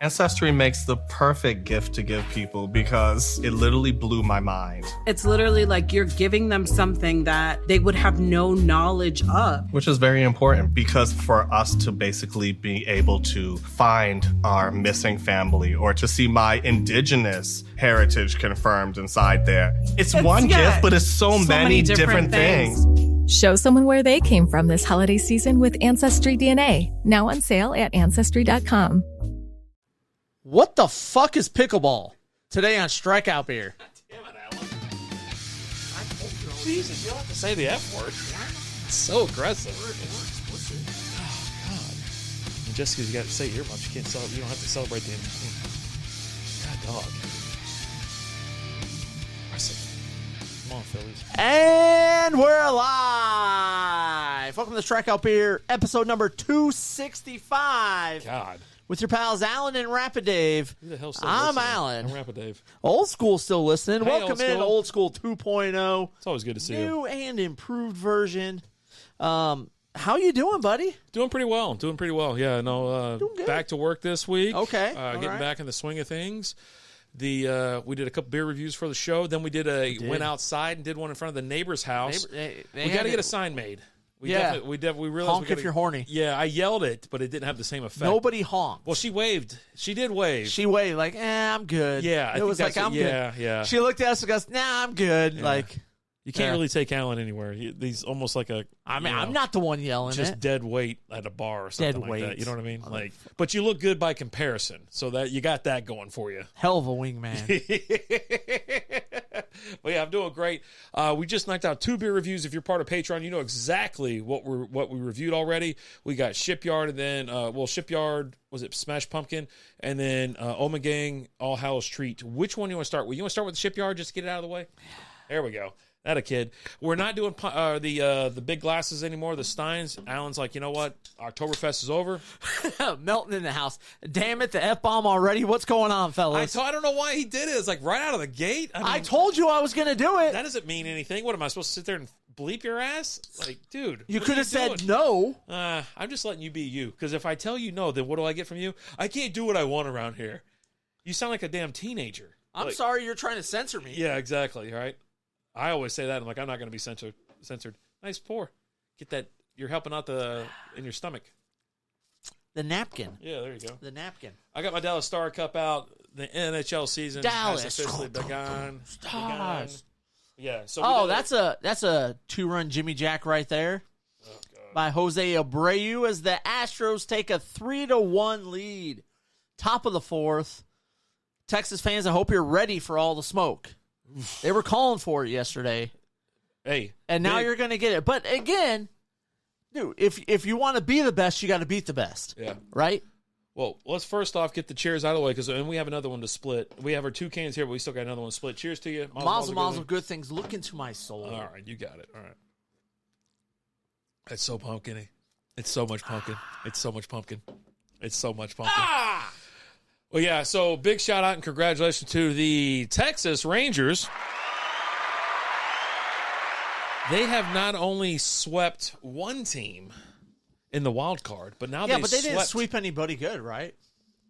Ancestry makes the perfect gift to give people because it literally blew my mind. It's literally like you're giving them something that they would have no knowledge of. Which is very important because for us to basically be able to find our missing family or to see my indigenous heritage confirmed inside there. It's one gift, but it's so many different things. Show someone where they came from this holiday season with Ancestry DNA. Now on sale at Ancestry.com. What the fuck is pickleball? Today on Strikeout Beer. Damn it, Alan. I told you. Jesus, you don't have to say the F word. It's so aggressive. Oh, God. And just because you got to say earmuffs, you can't celebrate. You don't have to celebrate the God, dog. Come on, Phillies. And we're live. Welcome to Strikeout Beer, episode number 265. God. With your pals Alan and Rapid Dave. Who the hell still I'm listening? Alan. I'm Rapid Dave. Old School still listening. Hey, Welcome Old in, School. Old School 2.0. It's always good to see you. New and improved version. How you doing, buddy? Doing pretty well. Yeah, no. Doing good. Back to work this week. Okay. Getting right. back in the swing of things. We did a couple beer reviews for the show. Then we went outside and did one in front of the neighbor's house. They We got to get a sign made. We realized Honk if you're horny. Yeah, I yelled it, but it didn't have the same effect. Nobody honked. Well, she waved. She did wave. She waved like, I'm good. Yeah, It was like, I'm good. Yeah. She looked at us and goes, nah, I'm good. Yeah. Like, You can't really take Alan anywhere. He's almost like a. I mean, I'm not the one yelling just it. dead weight at a bar or something Dead like weight. that. You know what I mean? But you look good by comparison, so that you got that going for you. Hell of a wingman. But yeah, I'm doing great. We just knocked out 2 beer reviews. If you're part of Patreon, you know exactly what we reviewed already. We got Shipyard, and then Shipyard, was it Smash Pumpkin, and then Ommegang All Hallows Treat. Which one do you want to start with? You want to start with the Shipyard just to get it out of the way? There we go. That a kid. We're not doing the big glasses anymore, the Steins. Alan's like, you know what? Oktoberfest is over. Melting in the house. Damn it, the F-bomb already. What's going on, fellas? I don't know why he did it. It's like right out of the gate. I mean, told you I was going to do it. that doesn't mean anything. What, am I supposed to sit there and bleep your ass? Like, dude. You what could are have said doing? no. I'm just letting you be you. Because if I tell you no, then what do I get from you? I can't do what I want around here. You sound like a damn teenager. I'm sorry you're trying to censor me. Yeah, exactly. All right. I always say that. I'm like, I'm not going to be censored. Nice pour. Get that. You're helping out in your stomach. The napkin. Yeah, there you go. The napkin. I got my Dallas Star Cup out. The NHL season has Dallas. officially begun. Stars. Yeah. So that's a 2-run Jimmy Jack right there. Oh, God. By Jose Abreu as the Astros take a 3-1 lead. Top of the 4th. Texas fans, I hope you're ready for all the smoke. They were calling for it yesterday. Hey. And now you're going to get it. But again, dude, if you want to be the best, you got to beat the best. Yeah. Right? Well, let's first off get the cheers out of the way because we have another one to split. We have our 2 cans here, but we still got another one to split. Cheers to you. Mazel, good things. Look into my soul. All right, you got it. All right. It's so pumpkin-y. It's so much pumpkin. It's so much pumpkin. It's so much pumpkin. Well, yeah, so big shout out and congratulations to the Texas Rangers. They have not only swept one team in the wild card, but now but they didn't sweep anybody good, right?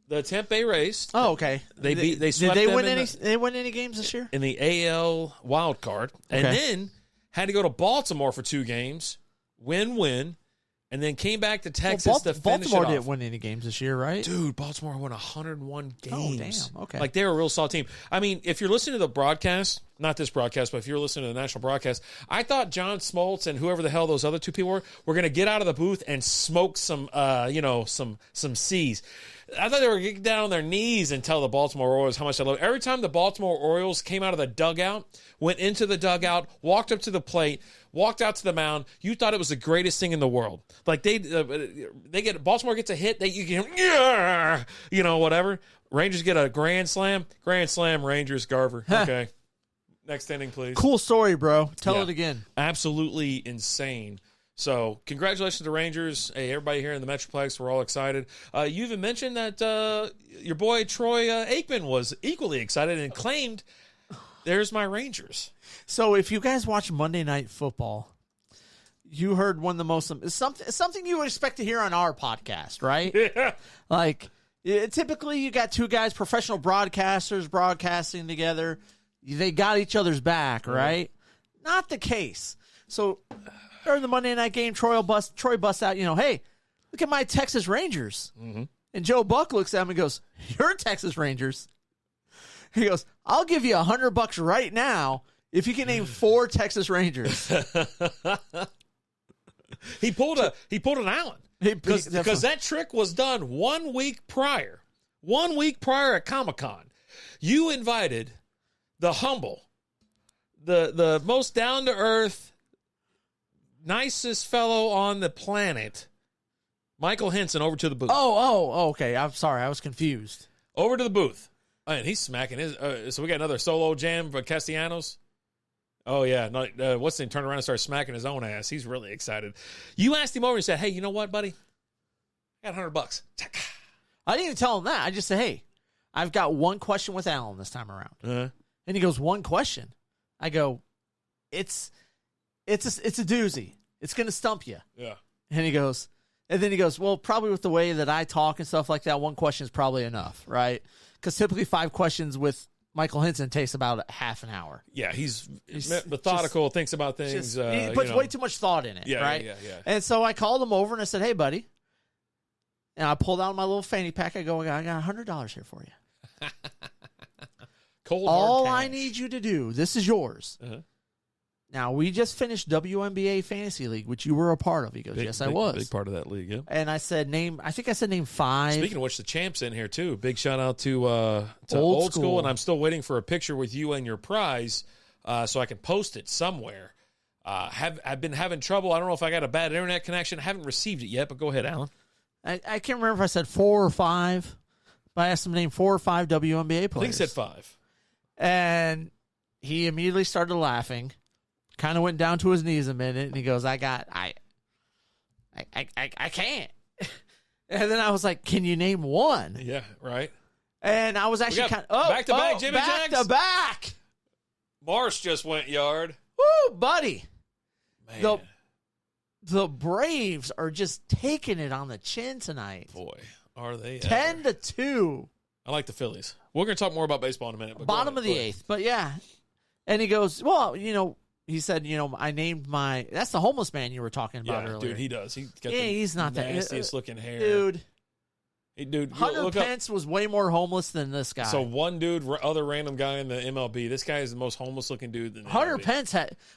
The Tampa Bay Rays. Oh, okay. They Did swept they them win in any? They win any games this year? in the AL wild card, and then had to go to Baltimore for 2 games, win, and then came back to Texas to finish Baltimore it off. didn't win any games this year, right? Dude, Baltimore won 101 games. Oh, damn. Okay. Like, they're a real solid team. I mean, if you're listening to the broadcast, not this broadcast, but if you're listening to the national broadcast, I thought John Smoltz and whoever the hell those other 2 people were going to get out of the booth and smoke some C's. I thought they were getting down on their knees and tell the Baltimore Orioles how much I love it. Every time the Baltimore Orioles came out of the dugout, went into the dugout, walked up to the plate, walked out to the mound, you thought it was the greatest thing in the world. Like Baltimore gets a hit, whatever. Rangers get a grand slam, Rangers, Garver. Okay. Next inning, please. Cool story, bro. Tell it again. Absolutely insane. So, congratulations to Rangers. Hey, everybody here in the Metroplex, we're all excited. You even mentioned that your boy Troy Aikman was equally excited and claimed, there's my Rangers. So, if you guys watch Monday Night Football, you heard one of the most something you would expect to hear on our podcast, right? Yeah. Like, typically you got two guys, professional broadcasters broadcasting together. They got each other's back, right? Not the case. So during the Monday night game, Troy busts out, hey, look at my Texas Rangers. Mm-hmm. And Joe Buck looks at him and goes, "You're Texas Rangers." He goes, "I'll give you $100 right now if you can name 4 Texas Rangers." He pulled an Allen because that trick was done 1 week prior. 1 week prior at Comic-Con, you invited the humble, the most down to earth, nicest fellow on the planet, Michael Henson, over to the booth. Oh, okay. I'm sorry, I was confused. Over to the booth, and he's smacking his. So we got another solo jam for Castellanos. Oh, yeah. No, what's the name? Turned around and started smacking his own ass. He's really excited. You asked him over and said, "Hey, you know what, buddy? I got $100. I didn't even tell him that. I just said, "Hey, I've got one question with Alan this time around." Uh-huh. And he goes, "One question?" I go, It's a doozy. It's going to stump you." Yeah. And then he goes, "Well, probably with the way that I talk and stuff like that, one question is probably enough, right? Because typically 5 questions with Michael Henson takes about half an hour." Yeah, he's methodical, thinks about things. He puts way too much thought in it, right? Yeah. And so I called him over and I said, "Hey, buddy." And I pulled out my little fanny pack. I go, "I got $100 here for you. Cold All hard cash. I need you to do, this is yours." Uh-huh. Now, we just finished WNBA Fantasy League, which you were a part of. He goes, "Yes, I was." Big part of that league, yeah. And I said, name 5. Speaking of which, the champ's in here, too. Big shout out to Old School. And I'm still waiting for a picture with you and your prize so I can post it somewhere. I've been having trouble. I don't know if I got a bad internet connection. I haven't received it yet, but go ahead, Alan. I can't remember if I said 4 or 5, but I asked him to name 4 or 5 WNBA players. I think he said 5. And he immediately started laughing, kind of went down to his knees a minute, and he goes, I can't. And then I was like, "Can you name 1? Yeah, right. And I was actually kind of back to back, Jimmy back Jacks. to back. Marsh just went yard. Woo, buddy. Man. The Braves are just taking it on the chin tonight. Boy, are they 10-2. I like the Phillies. We're going to talk more about baseball in a minute. But Bottom of the 8th. But yeah. And he goes, "Well, he said, I named that's the homeless man you were talking about earlier." Dude, he does. He's got he's not the that nastiest looking hair. Dude. Hunter Pence was way more homeless than this guy. So one dude, other random guy in the MLB. This guy is the most homeless looking dude in the Hunter MLB. Pence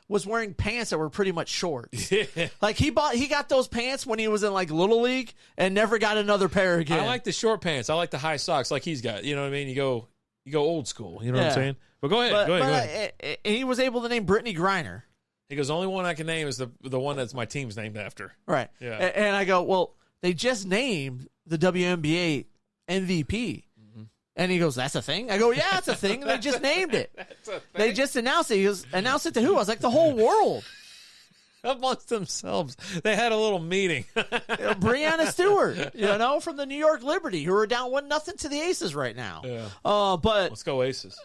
was wearing pants that were pretty much shorts. Yeah. Like he got those pants when he was in like Little League and never got another pair again. I like the short pants. I like the high socks like he's got. You know what I mean? You go old school. You know what I'm saying? But go ahead. Go ahead. He was able to name Brittany Griner. He goes, "The only one I can name is the one that's my team's named after." Right. Yeah. And I go, "Well, they just named the WNBA MVP." Mm-hmm. And he goes, "That's a thing?" I go, "Yeah, it's a thing. They just named it. They just announced it." He goes, "Announced it to who?" I was like, "The whole world." Amongst themselves. They had a little meeting. Brianna Stewart, from the New York Liberty, who are down 1-0 to the Aces right now. Yeah. But let's go Aces.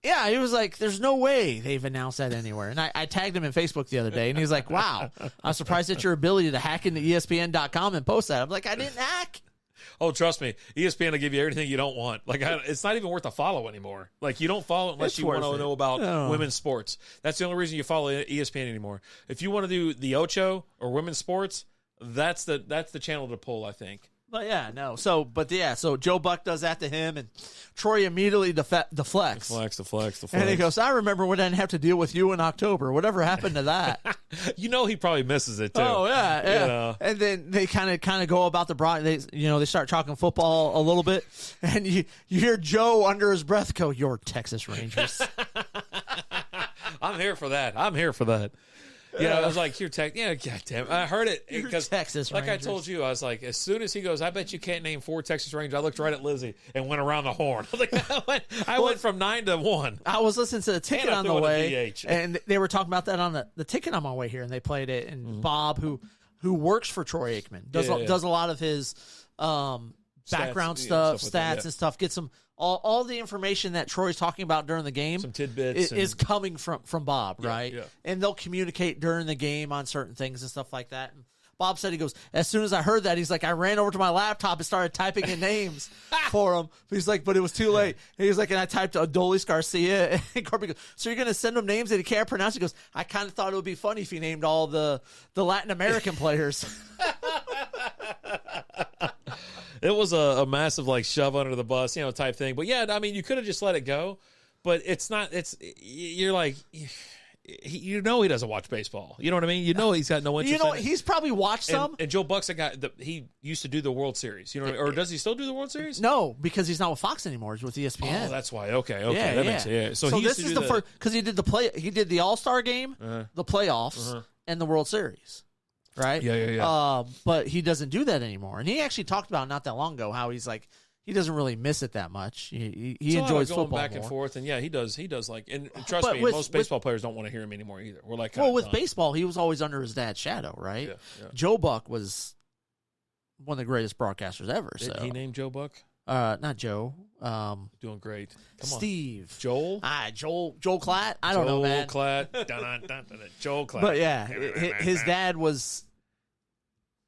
Yeah, he was like, "There's no way they've announced that anywhere." And I tagged him in Facebook the other day, and he was like, "Wow, I'm surprised at your ability to hack into ESPN.com and post that." I'm like, "I didn't hack." Oh, trust me, ESPN will give you everything you don't want. Like, it's not even worth a follow anymore. Like, you don't follow unless you want to know about women's sports. That's the only reason you follow ESPN anymore. If you want to do the Ocho or women's sports, that's the channel to pull, I think. But yeah, no. So Joe Buck does that to him, and Troy immediately deflects. Deflects. And he goes, "I remember when I didn't have to deal with you in October. Whatever happened to that?" He probably misses it too. Oh yeah. And then they kind of go about the broad. They start talking football a little bit, and you hear Joe under his breath go, "You're Texas Rangers." I'm here for that. Yeah, I was like, "You're Texas." Yeah, goddamn. I heard it because Texas Rangers. Like I told you, I was like, as soon as he goes, "I bet you can't name 4 Texas Rangers," I looked right at Lizzie and went around the horn. I went from 9 to 1. I was listening to the ticket on the way, DH. and they were talking about that on the ticket on my way here, and they played it. And Bob, who works for Troy Aikman, does a lot of his background stuff, stats and stuff. Gets some all the information that Troy's talking about during the game. Some tidbits is coming from Bob, right? Yeah. And they'll communicate during the game on certain things and stuff like that. Bob said, he goes, as soon as I heard that, he's like, I ran over to my laptop and started typing in names for him. He's like, but it was too late. And he's like, and I typed Adolis Garcia. And Corby goes, so you're going to send him names that he can't pronounce? He goes, I kind of thought it would be funny if he named all the Latin American players. It was a massive like shove under the bus, type thing. But yeah, I mean, you could have just let it go. But it's not. You're like, he doesn't watch baseball. You know what I mean? He's got no interest. He's probably watched some. And Joe Buck's a guy he used to do the World Series. Or does he still do the World Series? No, because he's not with Fox anymore. He's with ESPN. Oh, that's why. Okay, that makes sense. Yeah. So he this is the first because he did He did the All-Star game, the playoffs, and the World Series. Right? Yeah. But he doesn't do that anymore. And he actually talked about not that long ago how he's like, he doesn't really miss it that much. He enjoys going football back more. and forth, and yeah, he does like. And trust me, most baseball players don't want to hear him anymore either. We're like, with baseball, he was always under his dad's shadow, right? Yeah. Joe Buck was one of the greatest broadcasters ever. Did he name Joe Buck? Not Joe. Doing great. Come on, Steve. Joel. Joel Klatt. I don't know, man. Joel Klatt. But yeah, his dad was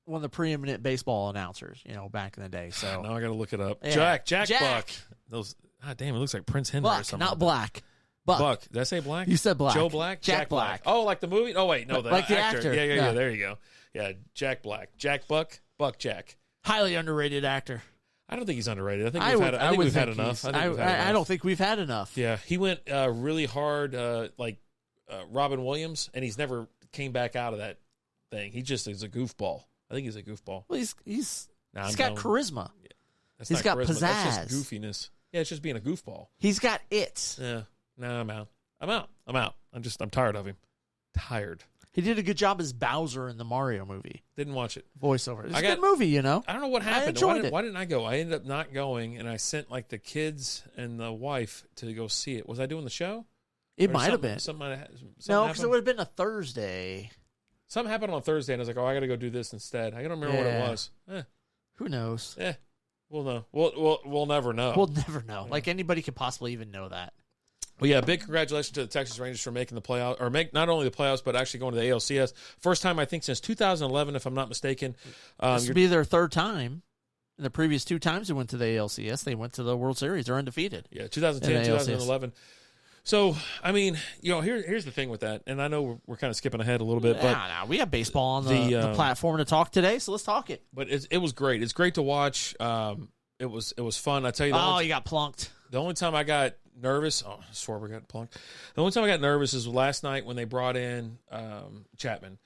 one of the preeminent baseball announcers, back in the day. So now I got to look it up. Yeah. Jack Buck. Those. Damn, it looks like Prince Henry Buck, or something. not Black. Buck. Did I say Black? You said Black. Joe Black. Jack Black. Oh, like the movie? Oh wait, no, the like actor. Yeah. There you go. Yeah, Jack Black. Jack Buck. Buck Jack. Highly underrated actor. I don't think he's underrated. I think we've had enough. I don't think we've had enough. Yeah, he went really hard, like Robin Williams, and he's never came back out of that thing. He just is a goofball. I think he's a goofball. Well, he's got charisma. Yeah. He's got charisma. pizzazz. That's just goofiness. Yeah, it's just being a goofball. He's got it. Yeah. No, I'm out. I'm tired of him. Tired. He did a good job as Bowser in the Mario movie. Didn't watch it. Voiceover. It's a good movie, I don't know what happened. I enjoyed it. Why didn't I go? I ended up not going, and I sent like the kids and the wife to go see it. Was I doing the show? It might have been. Something no, because it would have been a Thursday. Something happened on Thursday, and I was like, "Oh, I got to go do this instead." I don't remember what it was. Who knows? We'll know. We'll never know. We'll never know. Like anybody could possibly even know that. Well, yeah, big congratulations to the Texas Rangers for making the playoffs, or make not only the playoffs, but actually going to the ALCS. First time, I think, since 2011, if I'm not mistaken. This will be their third time. In the previous two times they went to the ALCS, they went to the World Series. They're undefeated. Yeah, 2010, 2011. So, I mean, here's the thing with that, and I know we're kind of skipping ahead a little bit, but we have baseball on the platform to talk today, so let's talk it. But it was great. It's great to watch. It was fun. I tell you. You got plunked. The only time I got nervous, I swear we got plunked. The only time I got nervous is last night when they brought in Chapman.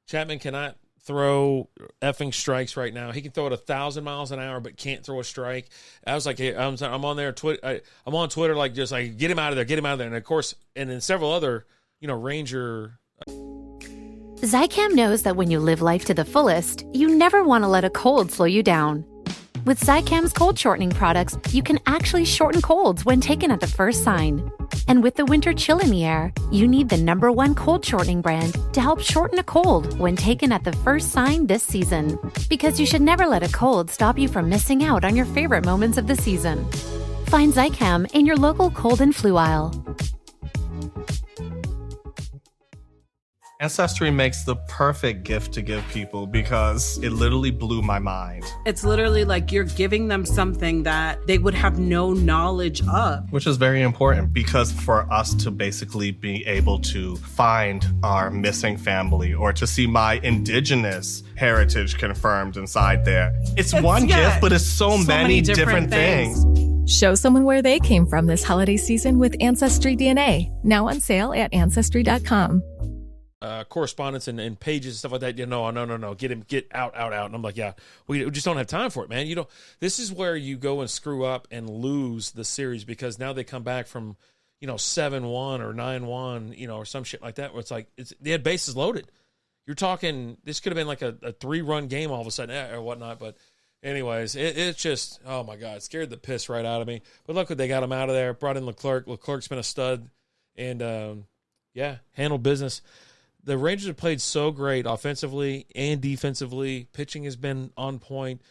Chapman cannot throw effing strikes right now. He can throw it 1,000 miles an hour, but can't throw a strike. I was like, hey, I'm on there. I'm on Twitter, like just like get him out of there, And of course, and then several other, Ranger. Zicam knows that when you live life to the fullest, you never want to let a cold slow you down. With Zicam's cold shortening products, you can actually shorten colds when taken at the first sign. And with the winter chill in the air, you need the #1 cold shortening brand to help shorten a cold when taken at the first sign this season. Because you should never let a cold stop you from missing out on your favorite moments of the season. Find Zicam in your local cold and flu aisle. Ancestry makes the perfect gift to give people because it literally blew my mind. It's literally like you're giving them something that they would have no knowledge of. Which is very important because for us to basically be able to find our missing family or to see my indigenous heritage confirmed inside there. It's one gift, but it's so many different things. Show someone where they came from this holiday season with Ancestry DNA. Now on sale at Ancestry.com. Correspondence and pages and stuff like that. No. Get out. And I'm like, yeah, we just don't have time for it, man. This is where you go and screw up and lose the series because now they come back from, 7-1 or 9-1, or some shit like that. Where it's like, they had bases loaded. You're talking, this could have been like a 3-run game all of a sudden or whatnot. But anyways, it's just, oh my God, it scared the piss right out of me. But look what they got him out of there. Brought in Leclerc. Leclerc's been a stud and, handled business. The Rangers have played so great offensively and defensively. Pitching has been on point.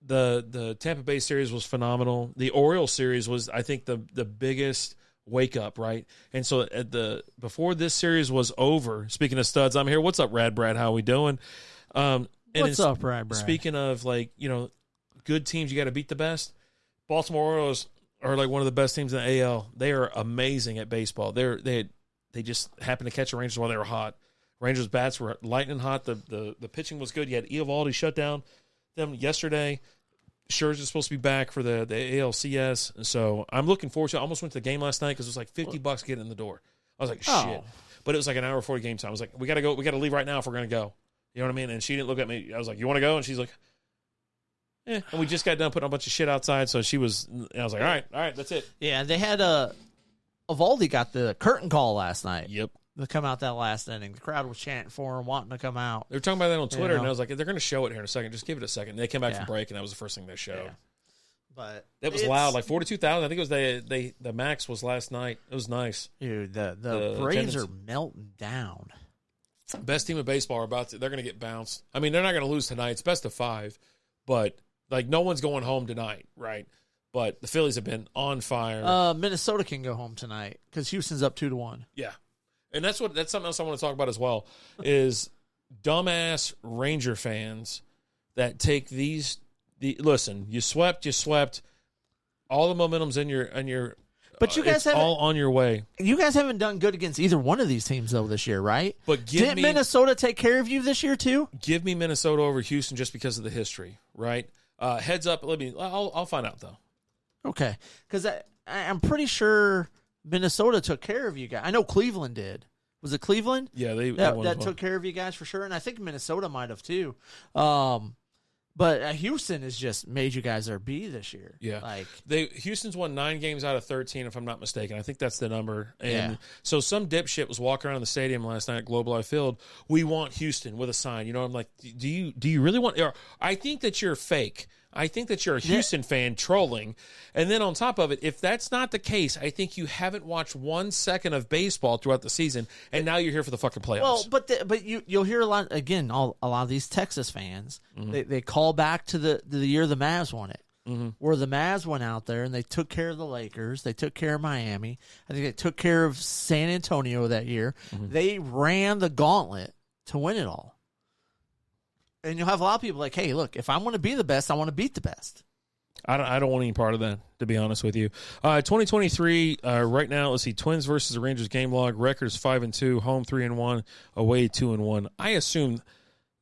The Tampa Bay series was phenomenal. The Orioles series was, I think, the biggest wake up, right? And so before this series was over, speaking of studs, I'm here. What's up, Rad Brad? How we doing? And What's up, Brad? Speaking of good teams, you got to beat the best. Baltimore Orioles are like one of the best teams in the AL. They are amazing at baseball. They just happened to catch the Rangers while they were hot. Rangers bats were lightning hot. The pitching was good. You had Eovaldi shut down them yesterday. Scherzer's supposed to be back for the ALCS, and so I'm looking forward to it. I almost went to the game last night because it was like $50 getting in the door. I was like, shit. But it was like an hour 40 game time. I was like, we got to go. We got to leave right now if we're going to go. You know what I mean? And she didn't look at me. I was like, you want to go? And she's like, and we just got done putting a bunch of shit outside, so she was. And I was like, all right, that's it. Yeah, they had Eovaldi got the curtain call last night. Yep. To come out that last inning. The crowd was chanting for him, wanting to come out. They were talking about that on Twitter, and I was like, they're going to show it here in a second. Just give it a second. And they came back from break, and that was the first thing they showed. Yeah. But that was loud, like 42,000. I think it was the max was last night. It was nice. Dude, the Braves are melting down. Best team of baseball they're going to get bounced. I mean, they're not going to lose tonight. It's best of 5, but like no one's going home tonight, right? But the Phillies have been on fire. Minnesota can go home tonight because Houston's up 2-1. Yeah, and that's something else I want to talk about as well. Is dumbass Ranger fans that take listen. You swept. All the momentum's in your. But you guys haven't all on your way. You guys haven't done good against either one of these teams though this year, right? But didn't Minnesota take care of you this year too? Give me Minnesota over Houston just because of the history, right? Heads up. I'll find out though. Okay, because I'm pretty sure Minnesota took care of you guys. I know Cleveland did. Was it Cleveland? Yeah, that took care of you guys for sure, and I think Minnesota might have too. But Houston has just made you guys their B this year. Yeah, Houston's won 9 games out of 13, if I'm not mistaken. I think that's the number. And so some dipshit was walking around the stadium last night at Globe Life Field. We want Houston with a sign. You know, I'm like, do you really want? I think that you're fake. I think that you're a Houston fan trolling. And then on top of it, if that's not the case, I think you haven't watched 1 second of baseball throughout the season, and now you're here for the fucking playoffs. Well, but you'll hear a lot of these Texas fans. Mm-hmm. They call back to the year the Mavs won it, where the Mavs went out there and they took care of the Lakers. They took care of Miami. I think they took care of San Antonio that year. Mm-hmm. They ran the gauntlet to win it all. And you'll have a lot of people like, hey, look, if I want to be the best, I want to beat the best. I don't want any part of that, to be honest with you. 2023, right now, let's see, Twins versus the Rangers game log. Record is 5-2, home 3-1, away 2-1. I assume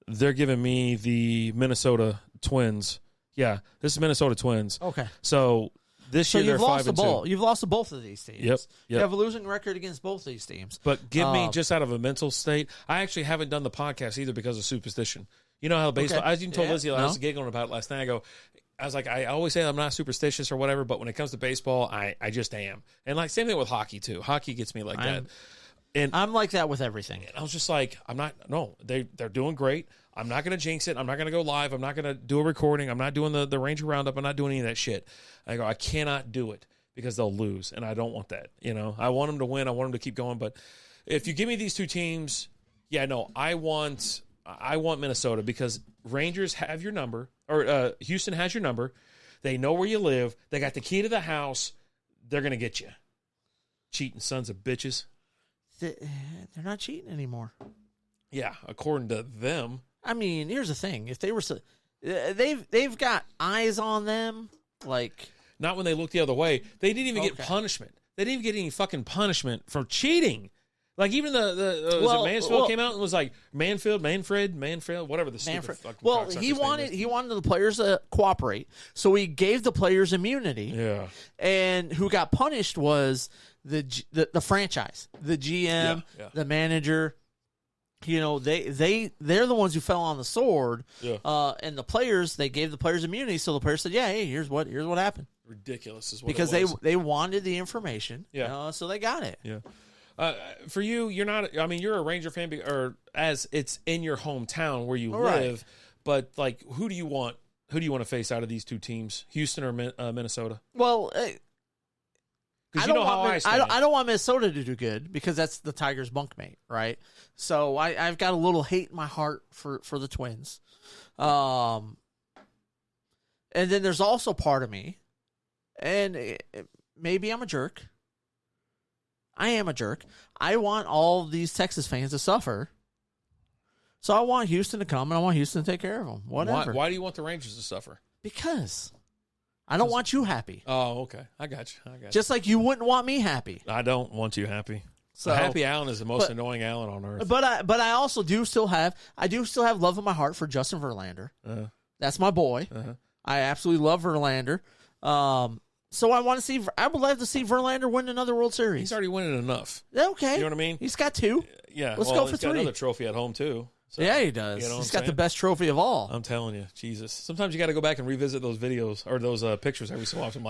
they're giving me the Minnesota Twins. Yeah, this is Minnesota Twins. Okay. So this year they're 5-2. You've lost to both of these teams. Yep. You have a losing record against both of these teams. But give me, just out of a mental state, I actually haven't done the podcast either because of superstition. You know how baseball, I even told Lizzie, I was giggling about it last night. I was like, I always say I'm not superstitious or whatever, but when it comes to baseball, I just am. And like, same thing with hockey too. Hockey gets me like that. And I'm like that with everything. I was just like, they're doing great. I'm not going to jinx it. I'm not going to go live. I'm not going to do a recording. I'm not doing the Ranger Roundup. I'm not doing any of that shit. I cannot do it because they'll lose, and I don't want that. You know, I want them to win. I want them to keep going. But if you give me these two teams, I want Minnesota because Rangers have your number, or Houston has your number. They know where you live. They got the key to the house. They're going to get you. Cheating sons of bitches. They're not cheating anymore. Yeah, according to them. I mean, here's the thing: if they were, they've got eyes on them. Like, not when they look the other way. They didn't even get punishment. They didn't even get any fucking punishment for cheating. Like even Mansfield came out and was like Manfred, whatever the stupid fucking. Well, he wanted the players to cooperate, so he gave the players immunity. Yeah, and who got punished was the franchise, the GM, the manager. You know, they're the ones who fell on the sword. Yeah. And the players, they gave the players immunity, so the players said, "Yeah, hey, here's what happened." Ridiculous is what because it was. they wanted the information. Yeah. So they got it. Yeah. For you, you're not. I mean, you're a Ranger fan, or as it's in your hometown where you live. But like, who do you want? Who do you want to face out of these two teams, Houston or Minnesota? Well, because you know how I stand. I don't want Minnesota to do good because that's the Tigers' bunkmate, right? So I've got a little hate in my heart for the Twins. And then there's also part of me, and maybe I'm a jerk. I am a jerk. I want all these Texas fans to suffer So I want Houston to come, and I want Houston to take care of them. Whatever. Why do you want the Rangers to suffer? Because I don't want you happy. Oh, okay. I got you. Just like you wouldn't want me happy. I don't want you happy. So Happy Allen is the most annoying Allen on earth. But I also do still have love in my heart for Justin Verlander. That's my boy. I absolutely love Verlander. So I would love to see Verlander win another World Series. He's already winning enough. Okay. You know what I mean? He's got 2. Yeah. Let's go for he's 3. got another trophy at home too. So, yeah, he does. You know He's got the best trophy of all. I'm telling you, Jesus. Sometimes you got to go back and revisit those videos or those pictures every so often.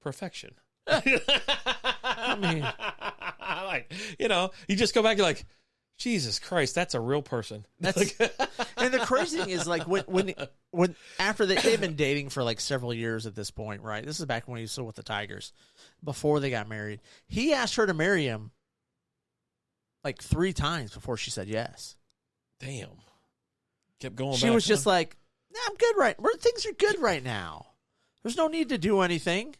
Perfection. I mean, you just go back. You're like, Jesus Christ, that's a real person. That's and the crazy thing is, like, when after they've been dating for like several years at this point, right? This is back when he was still with the Tigers, before they got married. He asked her to marry him like 3 times before she said yes. Damn. Kept going. She was just like, "Nah, I'm good right. Things are good right now. There's no need to do anything."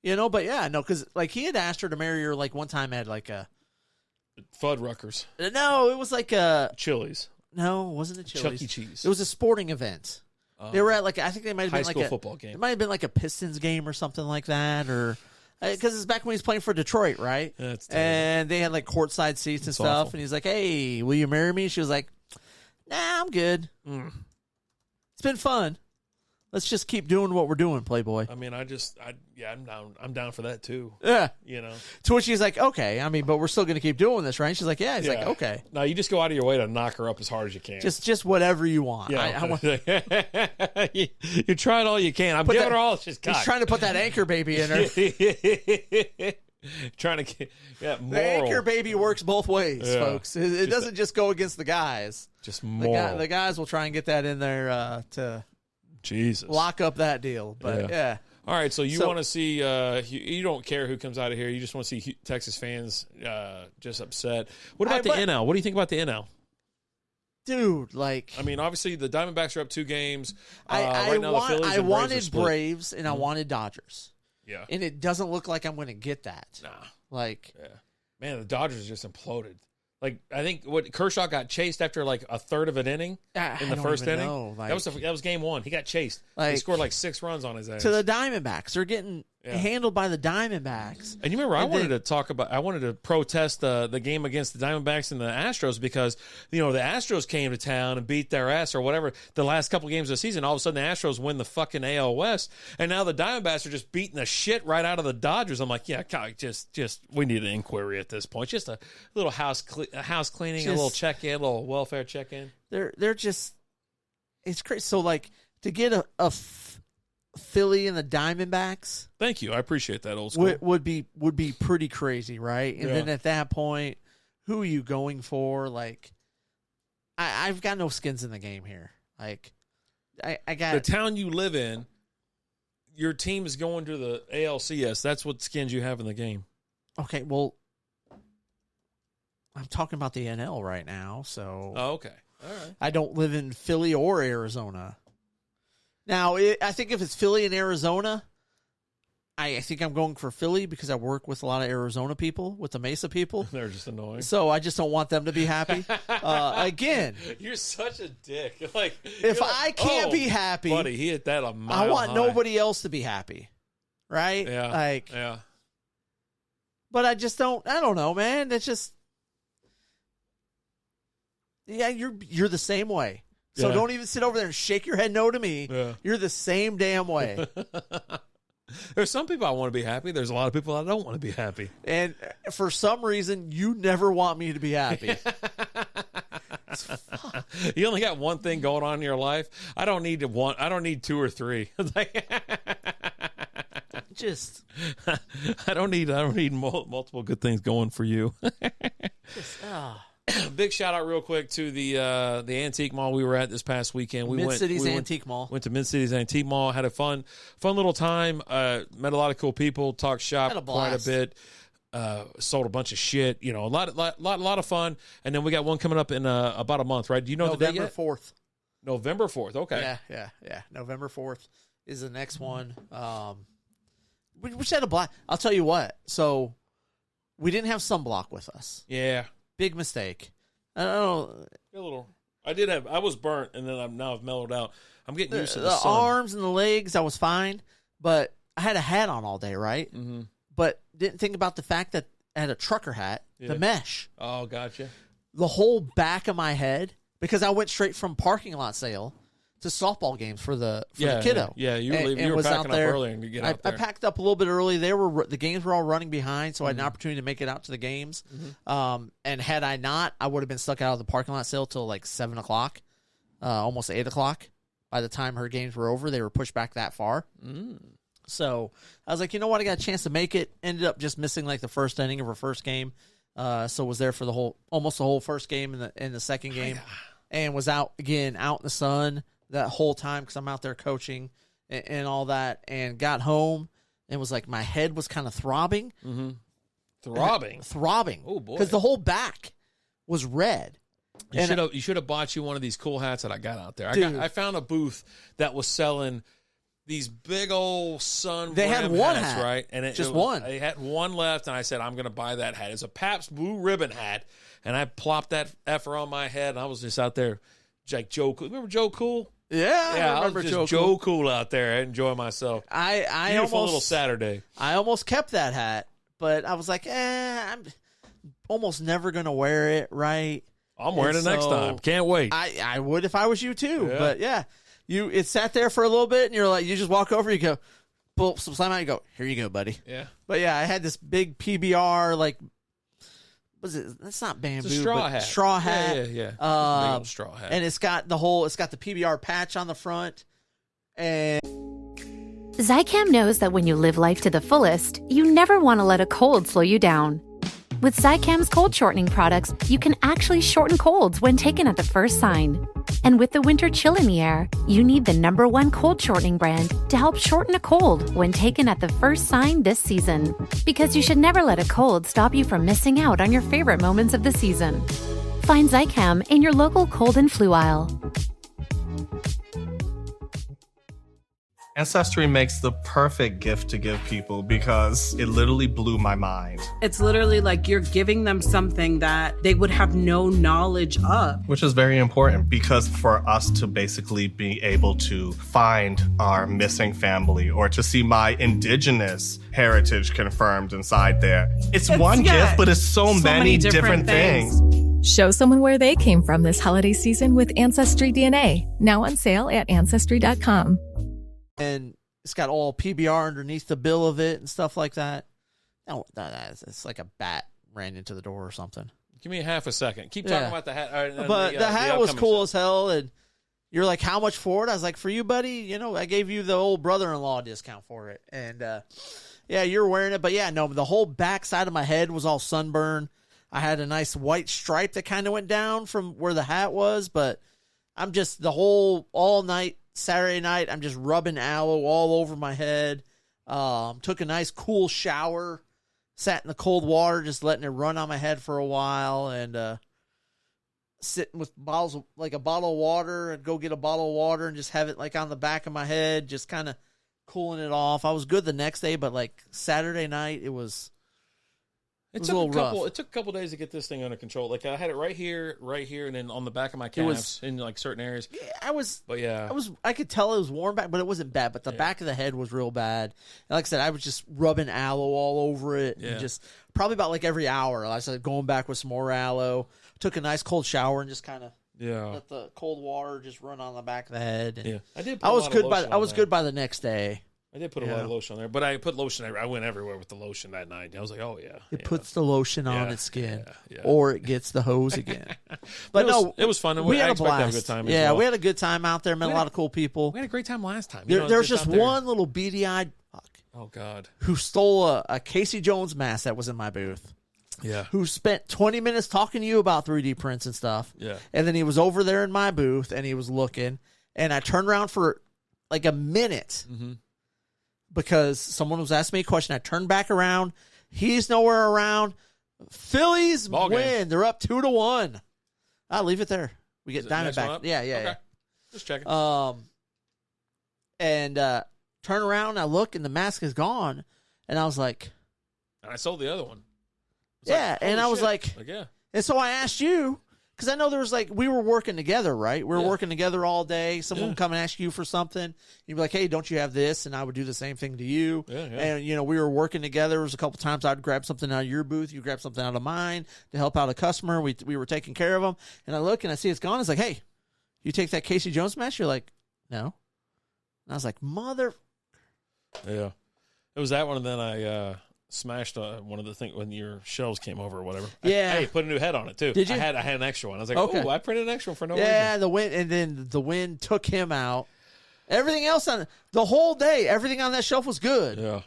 But yeah, no, because like he had asked her to marry her like one time at like a Fuddruckers. No, it was like a Chili's. No, it wasn't a Chili's. Chuck E. Cheese. It was a sporting event. They were at like I think they might have high been like school a football game. It might have been like a Pistons game or something like that, or because it's back when he was playing for Detroit, right? That's terrible. And they had like courtside seats and stuff. Awful. And he's like, "Hey, will you marry me?" She was like, "Nah, I'm good. It's been fun. Let's just keep doing what we're doing, Playboy." I mean, I'm down. I'm down for that too. Yeah. To which he's like, "Okay, I mean, but we're still going to keep doing this, right?" She's like, "Yeah." He's like, "Okay." No, you just go out of your way to knock her up as hard as you can. Just whatever you want. Yeah. I want. You're trying all you can. I'm giving her all she's got. He's trying to put that anchor baby in her. Trying to get moral. The anchor baby works both ways, folks. It doesn't just go against the guys. Just moral. The guys will try and get that in there to Jesus lock up that deal. But yeah. All right, so you want to see? You don't care who comes out of here. You just want to see Texas fans just upset. What about the NL? What do you think about the NL? Dude, like, I mean, obviously the Diamondbacks are up 2 games. I wanted Braves and I Mm-hmm. wanted Dodgers. Yeah, and it doesn't look like I'm going to get that. Nah, like, man, the Dodgers just imploded. Like, I think Kershaw got chased after like a third of an inning in the first inning. Like, that was game 1. He got chased. He scored like 6 runs on his ass. To the Diamondbacks, they're getting handled by the Diamondbacks. And you remember, I wanted to protest the game against the Diamondbacks and the Astros because the Astros came to town and beat their ass or whatever the last couple games of the season. All of a sudden, the Astros win the fucking AL West, and now the Diamondbacks are just beating the shit right out of the Dodgers. I'm like, yeah, just we need an inquiry at this point. Just a little house cleaning, a little check in, a little welfare check in. They're just, it's crazy. So like to get a Philly and the Diamondbacks. Thank you, I appreciate that, old school. Would be pretty crazy, right? And then at that point, who are you going for? Like, I've got no skins in the game here. Like, I got the town you live in. Your team is going to the ALCS. That's what skins you have in the game. Okay, well, I'm talking about the NL right now, so. Oh, okay, all right. I don't live in Philly or Arizona. Now, I think if it's Philly and Arizona, I think I'm going for Philly because I work with a lot of Arizona people, with the Mesa people. They're just annoying. So I just don't want them to be happy. Again, you're such a dick. Like, if I can't be happy, buddy, he hit that a mile I want high. Nobody else to be happy, right? Yeah, like, yeah. But I just don't. I don't know, man. It's just, you're the same way. So don't even sit over there and shake your head no to me. Yeah. You're the same damn way. There's some people I want to be happy. There's a lot of people I don't want to be happy. And for some reason, you never want me to be happy. You only got one thing going on in your life. I don't need 2 or 3. Just, I don't need multiple good things going for you. Big shout out real quick to the antique mall we were at this past weekend. Mid-Cities Antique Mall. Went to Mid-Cities Antique Mall. Had a fun little time. Met a lot of cool people. Talked shop quite a bit. Sold a bunch of shit. A lot of fun. And then we got one coming up in about a month, right? Do you know the date yet? November 4th. November 4th. Okay. Yeah. November 4th is the next one. We had a black. I'll tell you what. So we didn't have sunblock with us. Yeah. Big mistake. I don't know. I was burnt, and then I've mellowed out. I'm getting used to the sun. Arms and the legs, I was fine, but I had a hat on all day, right? Mm-hmm. But didn't think about the fact that I had a trucker hat, the mesh. Oh, gotcha. The whole back of my head, because I went straight from parking lot sale to softball games for the kiddo. Yeah, you were packing up early and you get out there. I packed up a little bit early. The games were all running behind, so I had an opportunity to make it out to the games. Mm-hmm. And had I not, I would have been stuck out of the parking lot sale till like 7 o'clock, almost 8 o'clock. By the time her games were over, they were pushed back that far. So I was like, you know what? I got a chance to make it. Ended up just missing like the first inning of her first game. So was there for almost the whole first game in the second game, and was out in the sun that whole time because I'm out there coaching and all that, and got home and was like, my head was kind of throbbing. Mm-hmm. Throbbing. Oh boy. Because the whole back was red. You should have bought you one of these cool hats that I got out there. I found a booth that was selling these big old sun. They had one hats, hat, right? And one. They had one left, and I said, I'm going to buy that hat. It's a Pabst Blue Ribbon hat, and I plopped that effer on my head, and I was just out there like Joe Cool. Remember Joe Cool? Yeah, I was just Joe Cool out there. I enjoy myself. Beautiful little Saturday. I almost kept that hat, but I was like, I'm almost never going to wear it, right? I'm wearing it next time. Can't wait. I would if I was you too. Yeah. But yeah, it sat there for a little bit, and you're like, you just walk over, you go, pull some slime out, you go, here you go, buddy. Yeah. But yeah, I had this big PBR, like, was it? It's not bamboo, it's a straw hat. Straw hat. Yeah. Big old straw hat. And it's got the PBR patch on the front, and Zycam knows that when you live life to the fullest, you never want to let a cold slow you down. With Zycam's cold shortening products, you can actually shorten colds when taken at the first sign. And with the winter chill in the air, you need the #1 cold shortening brand to help shorten a cold when taken at the first sign this season. Because you should never let a cold stop you from missing out on your favorite moments of the season. Find Zycam in your local cold and flu aisle. Ancestry makes the perfect gift to give people because it literally blew my mind. It's literally like you're giving them something that they would have no knowledge of. Which is very important because for us to basically be able to find our missing family or to see my indigenous heritage confirmed inside there. It's one gift, but it's so many different things. Show someone where they came from this holiday season with Ancestry DNA. Now on sale at Ancestry.com. And it's got all PBR underneath the bill of it and stuff like that. No, it's like a bat ran into the door or something. Give me half a second. Keep talking about the hat. But the hat was cool as hell, and you're like, how much for it? I was like, for you, buddy, I gave you the old brother-in-law discount for it. And, yeah, you're wearing it. But, yeah, no, the whole back side of my head was all sunburned. I had a nice white stripe that kind of went down from where the hat was, but I'm just all night, Saturday night, I'm just rubbing aloe all over my head. Took a nice cool shower, sat in the cold water, just letting it run on my head for a while, and sitting with bottles, like a bottle of water, and go get a bottle of water and just have it like on the back of my head, just kind of cooling it off. I was good the next day, but like Saturday night, it was a little rough. It took a couple days to get this thing under control. Like I had it right here, and then on the back of my calves in like certain areas. Yeah, I could tell it was warm back, but it wasn't bad. But the back of the head was real bad. And like I said, I was just rubbing aloe all over it, and just probably about like every hour. I started going back with some more aloe. Took a nice cold shower and just kind of let the cold water just run on the back of the head. And I did. I was good by the next day. I did put a lot of lotion on there, but I put lotion. I went everywhere with the lotion that night. I was like, oh, yeah. It puts the lotion on its skin, or it gets the hose again. But it was fun. We had a To blast. have a good time yeah, we had a good time out there. Met a lot of cool people. We had a great time last time. There was just one little beady-eyed fuck. Oh, God. Who stole a Casey Jones mask that was in my booth. Yeah. Who spent 20 minutes talking to you about 3D prints and stuff. Yeah. And then he was over there in my booth, and he was looking. And I turned around for like a minute. Mm-hmm. Because someone was asking me a question. I turned back around. He's nowhere around. Phillies win. They're up 2-1. I'll leave it there. We get Diamondback. Yeah. Okay. Just checking. And turn around, and I look, and the mask is gone. And I was like... And I sold the other one. And I was like... yeah. And so I asked you, because I know there was like, we were working together, right? We were working together all day. Someone would come and ask you for something. You'd be like, hey, don't you have this? And I would do the same thing to you. And, we were working together. There was a couple times I'd grab something out of your booth. You grab something out of mine to help out a customer. We were taking care of them. And I look and I see it's gone. It's like, hey, you take that Casey Jones match? You're like, no. And I was like, mother. Yeah. It was that one, and then I smashed one of the things when your shelves came over or whatever. Hey, put a new head on it, too. Did you? I had an extra one. I was like, oh, I printed an extra one for no reason. Yeah, the wind took him out. Everything else on the whole day, everything on that shelf was good. Yeah.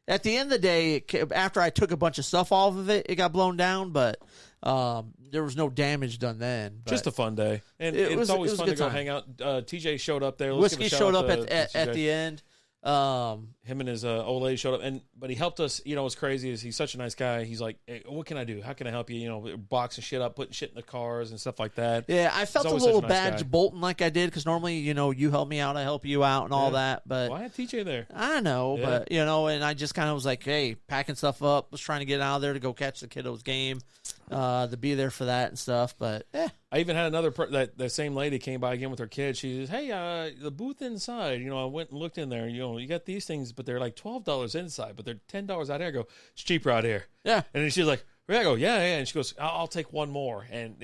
At the end of the day, after I took a bunch of stuff off of it, it got blown down, but there was no damage done then. Just a fun day. And it's always fun to go hang out. TJ showed up there. Whiskey showed up at the end. Him and his old lady showed up, but he helped us. What's crazy is he's such a nice guy. He's like, hey, what can I do? How can I help you? Boxing shit up, putting shit in the cars and stuff like that. Yeah, I felt a little bad bolting like I did because normally, you help me out, I help you out and all that. But well, I had TJ there. I know, but and I just kind of was like, hey, packing stuff up, was trying to get out of there to go catch the kiddos game, to be there for that and stuff. But I even had another that same lady came by again with her kid. She says, hey, the booth inside, I went and looked in there. You got these things, but they're like $12 inside, but they're $10 out there. I go, it's cheaper out here. Yeah. And then she's like, I go, yeah. And she goes, I'll take one more. And,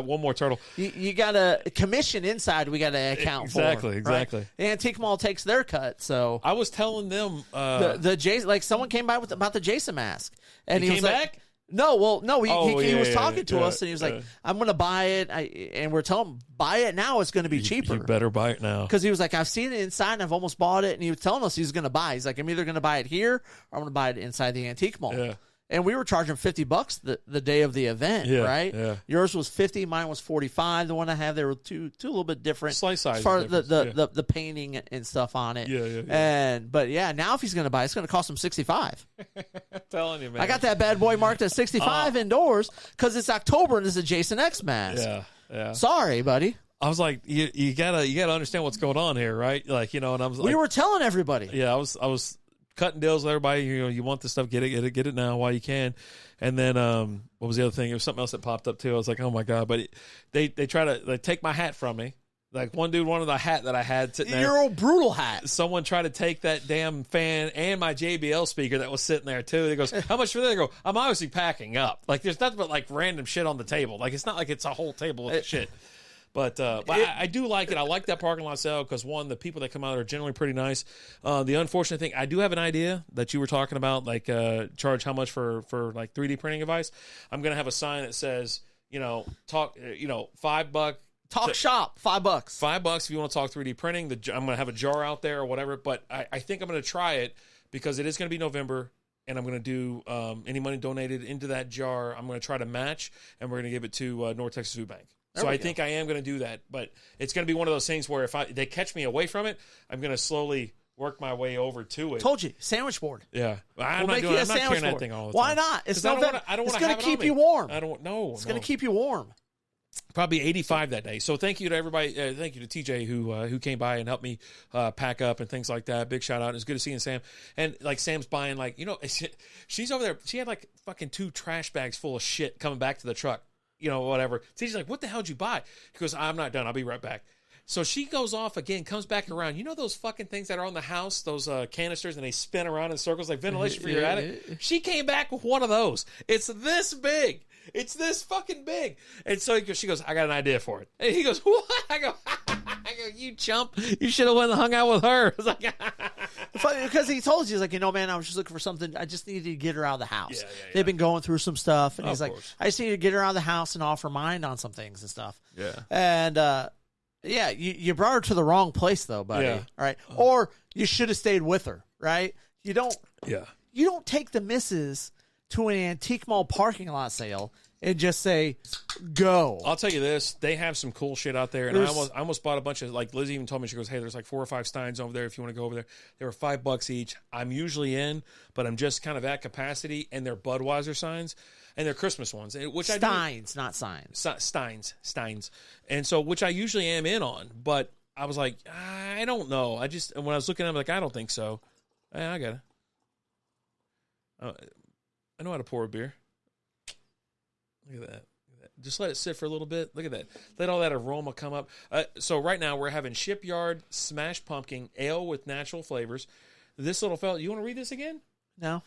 one more turtle. You got a commission inside we got to account for. Exactly. Right? Antique Mall takes their cut. So I was telling them. the Jason, like someone came by about the Jason mask. And he was came like, back? No, he was talking to us, and he was like, yeah. I'm going to buy it. And we're telling him, buy it now. It's going to be cheaper. You better buy it now. Because he was like, I've seen it inside, and I've almost bought it. And he was telling us he was going to buy. He's like, I'm either going to buy it here, or I'm going to buy it inside the Antique Mall. Yeah. And we were charging $50 the day of the event, right? Yeah. Yours was $50, mine was $45. The one I have there were two a little bit different. Slight size as far as the painting and stuff on it. Yeah. But now if he's going to buy it, it's going to cost him $65. I'm telling you, man. I got that bad boy marked at 65 indoors because it's October and it's a Jason X mask. Yeah. Sorry, buddy. I was like, you gotta understand what's going on here, right? Like, and I was like, we were telling everybody. Yeah, I was cutting deals with everybody. You want this stuff, get it now while you can. And then what was the other thing? It was something else that popped up too. I was like, oh my god! But they try to take my hat from me. Like one dude wanted the hat that I had sitting there. Your old brutal hat. Someone tried to take that damn fan and my JBL speaker that was sitting there too. He goes, how much for that? I go, I'm obviously packing up. Like there's nothing but like random shit on the table. Like it's not like it's a whole table of shit. But I do like it. I like that parking lot sale because, one, the people that come out are generally pretty nice. The unfortunate thing, I do have an idea that you were talking about, like charge how much for like 3D printing advice. I'm going to have a sign that says, talk, $5. Talk shop, $5. $5 if you want to talk 3D printing. I'm going to have a jar out there or whatever. But I think I'm going to try it because it is going to be November. And I'm going to do any money donated into that jar, I'm going to try to match. And we're going to give it to North Texas Food Bank. So I think I am going to do that, but it's going to be one of those things where if they catch me away from it, I'm going to slowly work my way over to it. Told you, sandwich board. Yeah, I'm not carrying that thing all the time. Why not? It's going to keep you warm. It's going to keep you warm. Probably 85 that day. So thank you to everybody. Thank you to TJ who came by and helped me pack up and things like that. Big shout out. It's good to seeing Sam. And like Sam's buying she's over there. She had like fucking 2 trash bags full of shit coming back to the truck. Whatever. TJ's like, what the hell did you buy? He goes, I'm not done. I'll be right back. So she goes off again, comes back around. You know those fucking things that are on the house, those canisters, and they spin around in circles like ventilation for your attic? She came back with one of those. It's this big. It's this fucking big. And so she goes, I got an idea for it. And he goes, what? I go, you chump. You should have went and hung out with her. I was like, because he told you, he's like, man, I was just looking for something. I just needed to get her out of the house. Yeah. They've been going through some stuff. And he's like, course. I just need to get her out of the house and off her mind on some things and stuff. Yeah. And, you brought her to the wrong place, though, buddy. Yeah. All right. Or you should have stayed with her, right? You don't take the missus to an Antique Mall parking lot sale and just say, go. I'll tell you this. They have some cool shit out there. And I almost bought a bunch of, like, Lizzie even told me, she goes, hey, there's like 4 or 5 steins over there if you want to go over there. They were $5 each. I'm usually in, but I'm just kind of at capacity. And they're Budweiser signs. And they're Christmas ones. Which Steins, not signs. Steins. And so, which I usually am in on. But I was like, I don't know. When I was looking at them, like, I don't think so. I got it. I know how to pour a beer. Look at that. Just let it sit for a little bit. Look at that. Let all that aroma come up. So right now we're having Shipyard Smash Pumpkin Ale with natural flavors. This little fella, you want to read this again? No.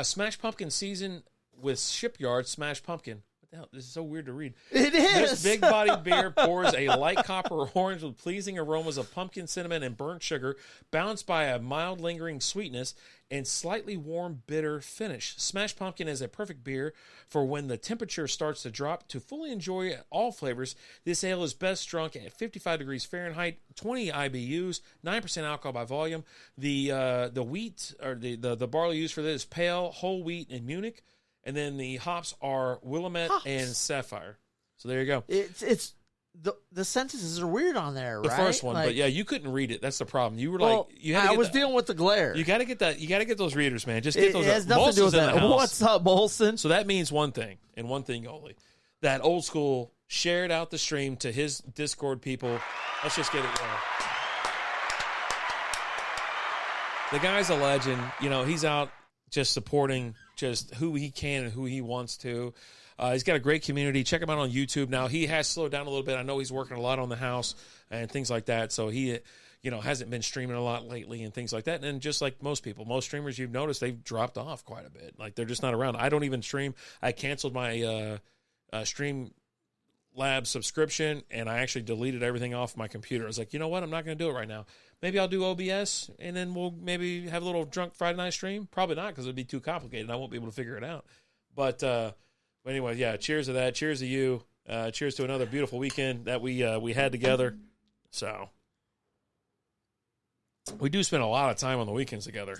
Smash Pumpkin season with Shipyard Smash Pumpkin. What the hell? This is so weird to read. It is. This big body beer pours a light copper orange with pleasing aromas of pumpkin, cinnamon, and burnt sugar, balanced by a mild lingering sweetness and slightly warm, bitter finish. Smash Pumpkin is a perfect beer for when the temperature starts to drop. To fully enjoy all flavors, this ale is best drunk at 55 degrees Fahrenheit, 20 IBUs, 9% alcohol by volume. The wheat or the barley used for this is pale, whole wheat, and Munich, and then the hops are Willamette and Sapphire. So there you go. It's the sentences are weird on there, right? The first one, but yeah, you couldn't read it. That's the problem. You were you had to I was dealing with the glare. You got to get that. You got to get those readers, man. Just get those. It has nothing to do with that. What's up, Molson? So that means one thing and one thing only. That old school shared out the stream to his Discord people. Let's just get it going. The guy's a legend. You know, he's out just supporting just who he can and who he wants to. He's got a great community. Check him out on YouTube. Now, he has slowed down a little bit. I know he's working a lot on the house and things like that. So he, hasn't been streaming a lot lately and things like that. And just like most people, most streamers you've noticed, they've dropped off quite a bit. Like, they're just not around. I don't even stream. I canceled my Stream Lab subscription, and I actually deleted everything off my computer. I was like, you know what? I'm not going to do it right now. Maybe I'll do OBS, and then we'll maybe have a little drunk Friday night stream. Probably not, because it'd be too complicated, and I won't be able to figure it out. But anyway, yeah, cheers to that. Cheers to you. Cheers to another beautiful weekend that we had together. So we do spend a lot of time on the weekends together.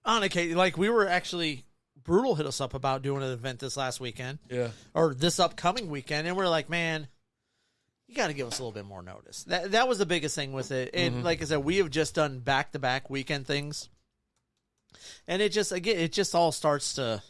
On occasion, like we were actually, Brutal hit us up about doing an event this last weekend. Yeah. Or this upcoming weekend, and we're like, man, you got to give us a little bit more notice. That was the biggest thing with it. And like I said, we have just done back-to-back weekend things. And it just all starts to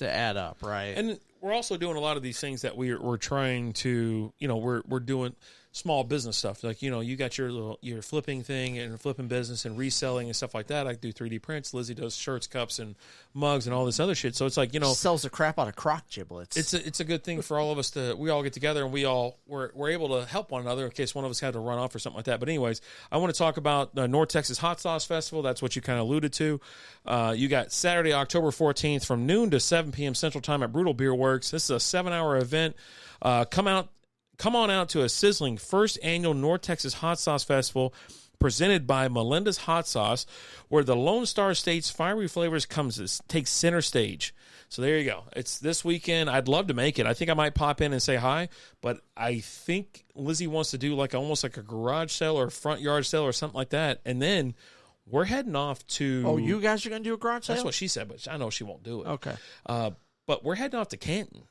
add up, right? And we're also doing a lot of these things that we're trying to, we're doing small business stuff. Like, you got your flipping thing and flipping business and reselling and stuff like that. I do 3D prints. Lizzie does shirts, cups, and mugs and all this other shit. So it's like, sells the crap out of crock giblets. It's a good thing for all of us we all get together and we're able to help one another in case one of us had to run off or something like that. But anyways, I want to talk about the North Texas Hot Sauce Festival. That's what you kind of alluded to. You got Saturday, October 14th from noon to 7 p.m. Central Time at Brutal Beer Works. This is a 7-hour event. Come on out to a sizzling first annual North Texas Hot Sauce Festival presented by Melinda's Hot Sauce, where the Lone Star State's fiery flavors takes center stage. So there you go. It's this weekend. I'd love to make it. I think I might pop in and say hi, but I think Lizzie wants to do almost like a garage sale or front yard sale or something like that. And then we're heading off to... Oh, you guys are going to do a garage sale? That's what she said, but I know she won't do it. Okay. But we're heading off to Canton.